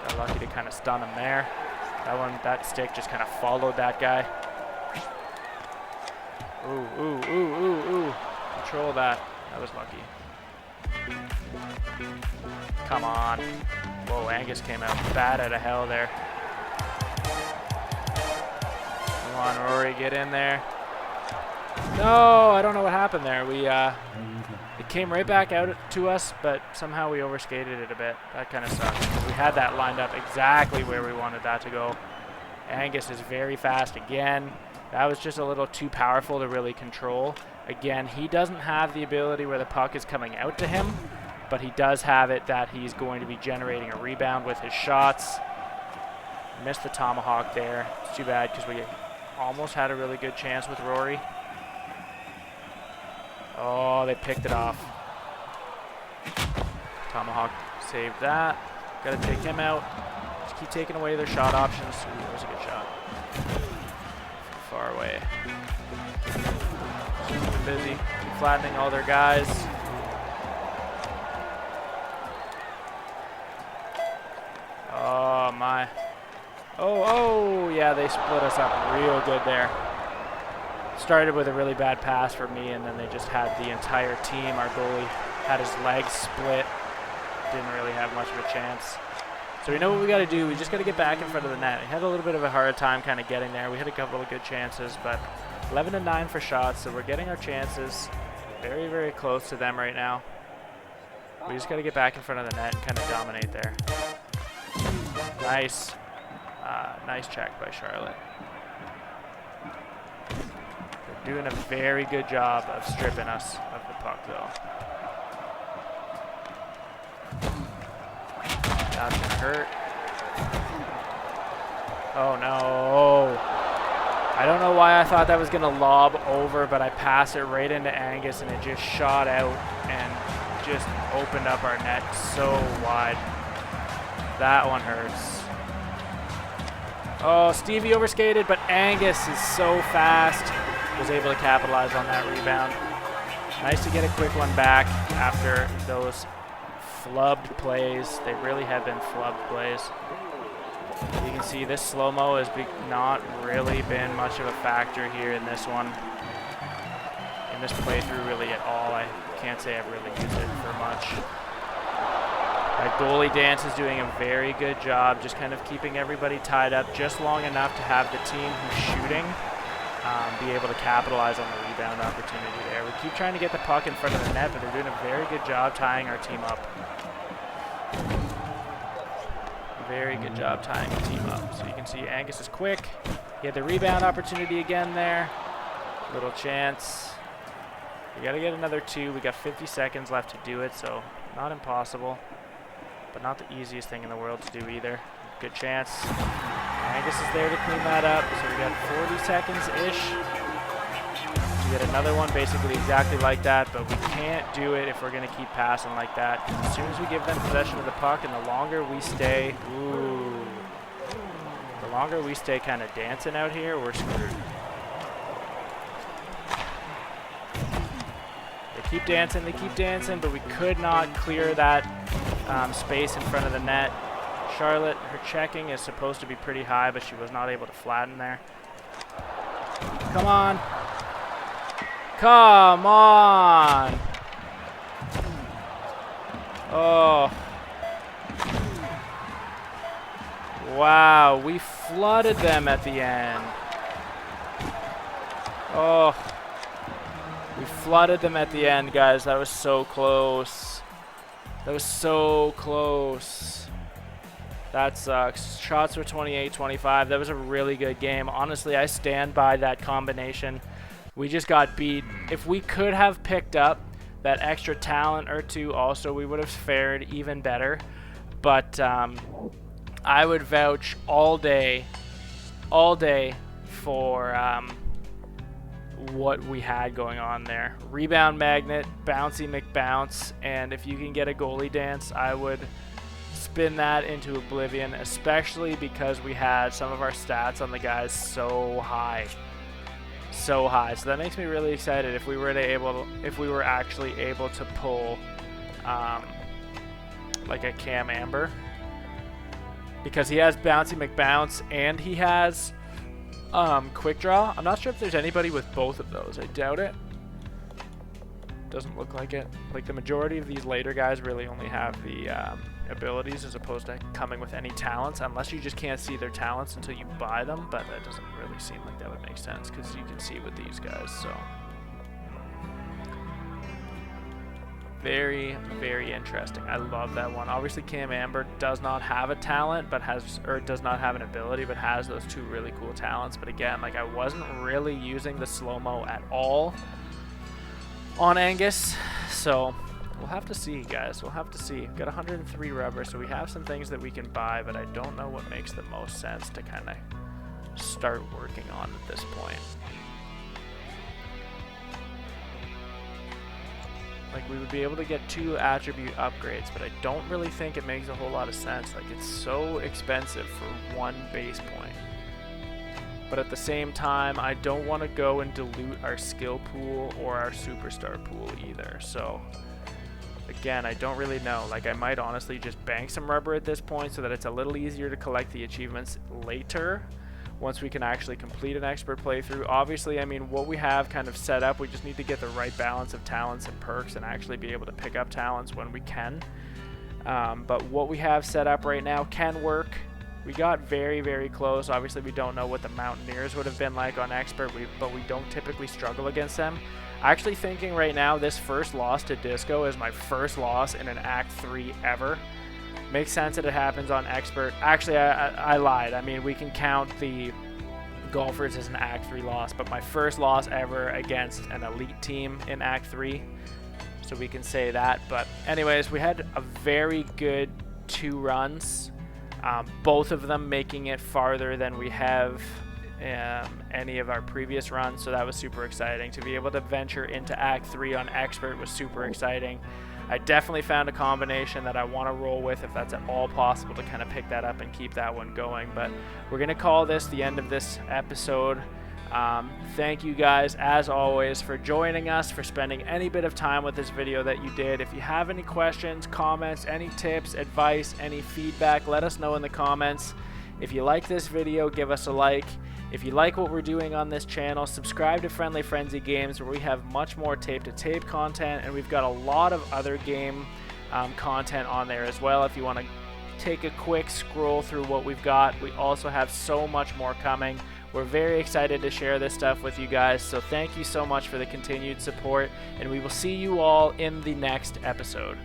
Got lucky to kind of stun him there. That stick just kind of followed that guy. Ooh, ooh, ooh, ooh, ooh. Control that. That was lucky. Come on. Whoa, Angus came out bad out of hell there. Come on, Rory, get in there. No, I don't know what happened there. It came right back out to us, but somehow we overskated it a bit. That kind of sucks. We had that lined up exactly where we wanted that to go. Angus is very fast again. That was just a little too powerful to really control. Again, he doesn't have the ability where the puck is coming out to him, but he does have it that he's going to be generating a rebound with his shots. Missed the Tomahawk there. It's too bad because we almost had a really good chance with Rory. Oh, they picked it off. Tomahawk saved that. Got to take him out. Just keep taking away their shot options. Ooh, that was a good shot. Far away. Keep busy. Keep flattening all their guys. Oh, my. Oh, yeah, they split us up real good there. Started with a really bad pass for me, and then they just had the entire team. Our goalie had his legs split. Didn't really have much of a chance. So we know what we got to do. We just got to get back in front of the net. We had a little bit of a hard time kind of getting there. We had a couple of good chances, but 11-9 for shots, so we're getting our chances. Very, very close to them right now. We just got to get back in front of the net and kind of dominate there. Nice. Nice check by Charlotte. They're doing a very good job of stripping us of the puck, though. That's gonna hurt. Oh no. I don't know why I thought that was gonna lob over, but I passed it right into Angus and it just shot out and just opened up our net so wide. That one hurts. Oh, Stevie overskated, but Angus is so fast. Was able to capitalize on that rebound. Nice to get a quick one back after those flubbed plays. They really have been flubbed plays. You can see this Slowmo has not really been much of a factor here in this one. In this playthrough really at all. I can't say I've really used it for much. Goalie Dance is doing a very good job just kind of keeping everybody tied up just long enough to have the team who's shooting be able to capitalize on the rebound opportunity there. We keep trying to get the puck in front of the net, but they're doing a very good job tying our team up. Very good job tying the team up. So you can see Angus is quick. He had the rebound opportunity again there. Little chance. We got to get another 2. We got 50 seconds left to do it, so not impossible. but not the easiest thing in the world to do either. Good chance. Angus is there to clean that up, so we got 40 seconds-ish to get another one basically exactly like that, but we can't do it if we're going to keep passing like that. As soon as we give them possession of the puck and the longer we stay, the longer we stay kind of dancing out here, we're screwed. They keep dancing, but we could not clear that space in front of the net. Charlotte, her checking is supposed to be pretty high, but she was not able to flatten there. Come on. Come on. Oh. Wow, we flooded them at the end. Oh. We flooded them at the end, guys. That was so close. That was so close. That sucks. Shots were 28-25. That was a really good game. Honestly, I stand by that combination. We just got beat. If we could have picked up that extra talent or two also, we would have fared even better. But I would vouch all day for what we had going on there. Rebound Magnet, Bouncy McBounce, and if you can get a Goalie Dance, I would spin that into oblivion, especially because we had some of our stats on the guys so high. So that makes me really excited if we were actually able to pull like a Cam Amber, because he has Bouncy McBounce and he has Quick Draw. I'm not sure if there's anybody with both of those. I doubt it. Doesn't look like it. Like the majority of these later guys really only have the abilities as opposed to coming with any talents, unless you just can't see their talents until you buy them, but that doesn't really seem like that would make sense because you can see with these guys. So very, very interesting. I love that one. Obviously Cam Amber does not have a talent, but does not have an ability, but has those two really cool talents. But again, like I wasn't really using the Slowmo at all on Angus, so we'll have to see, guys. We'll have to see. We've got 103 rubber, so we have some things that we can buy, but I don't know what makes the most sense to kind of start working on at this point. Like, we would be able to get 2 attribute upgrades, but I don't really think it makes a whole lot of sense. Like, it's so expensive for 1 base point. But at the same time, I don't want to go and dilute our skill pool or our superstar pool either. So again, I don't really know. Like, I might honestly just bank some rubber at this point so that it's a little easier to collect the achievements later once we can actually complete an expert playthrough. Obviously, I mean, what we have kind of set up, we just need to get the right balance of talents and perks and actually be able to pick up talents when we can. But what we have set up right now can work. We got very, very close. Obviously, we don't know what the Mountaineers would have been like on expert, but we don't typically struggle against them. Actually thinking right now, this first loss to Disco is my first loss in an Act 3 ever. Makes sense that it happens on expert. Actually, I lied. I mean, we can count the Golfers as an Act 3 loss, but my first loss ever against an elite team in Act 3. So we can say that. But anyways, we had a very good 2 runs. Both of them making it farther than we have any of our previous runs, so that was super exciting. To be able to venture into Act 3 on Expert was super exciting. I definitely found a combination that I want to roll with if that's at all possible to kind of pick that up and keep that one going. But we're going to call this the end of this episode. Thank you guys, as always, for joining us, for spending any bit of time with this video that you did. If you have any questions, comments, any tips, advice, any feedback, let us know in the comments. If you like this video, give us a like. If you like what we're doing on this channel, subscribe to Friendly Frenzy Games, where we have much more tape-to-tape content, and we've got a lot of other game content on there as well. If you want to take a quick scroll through what we've got, we also have so much more coming. We're very excited to share this stuff with you guys, so thank you so much for the continued support, and we will see you all in the next episode.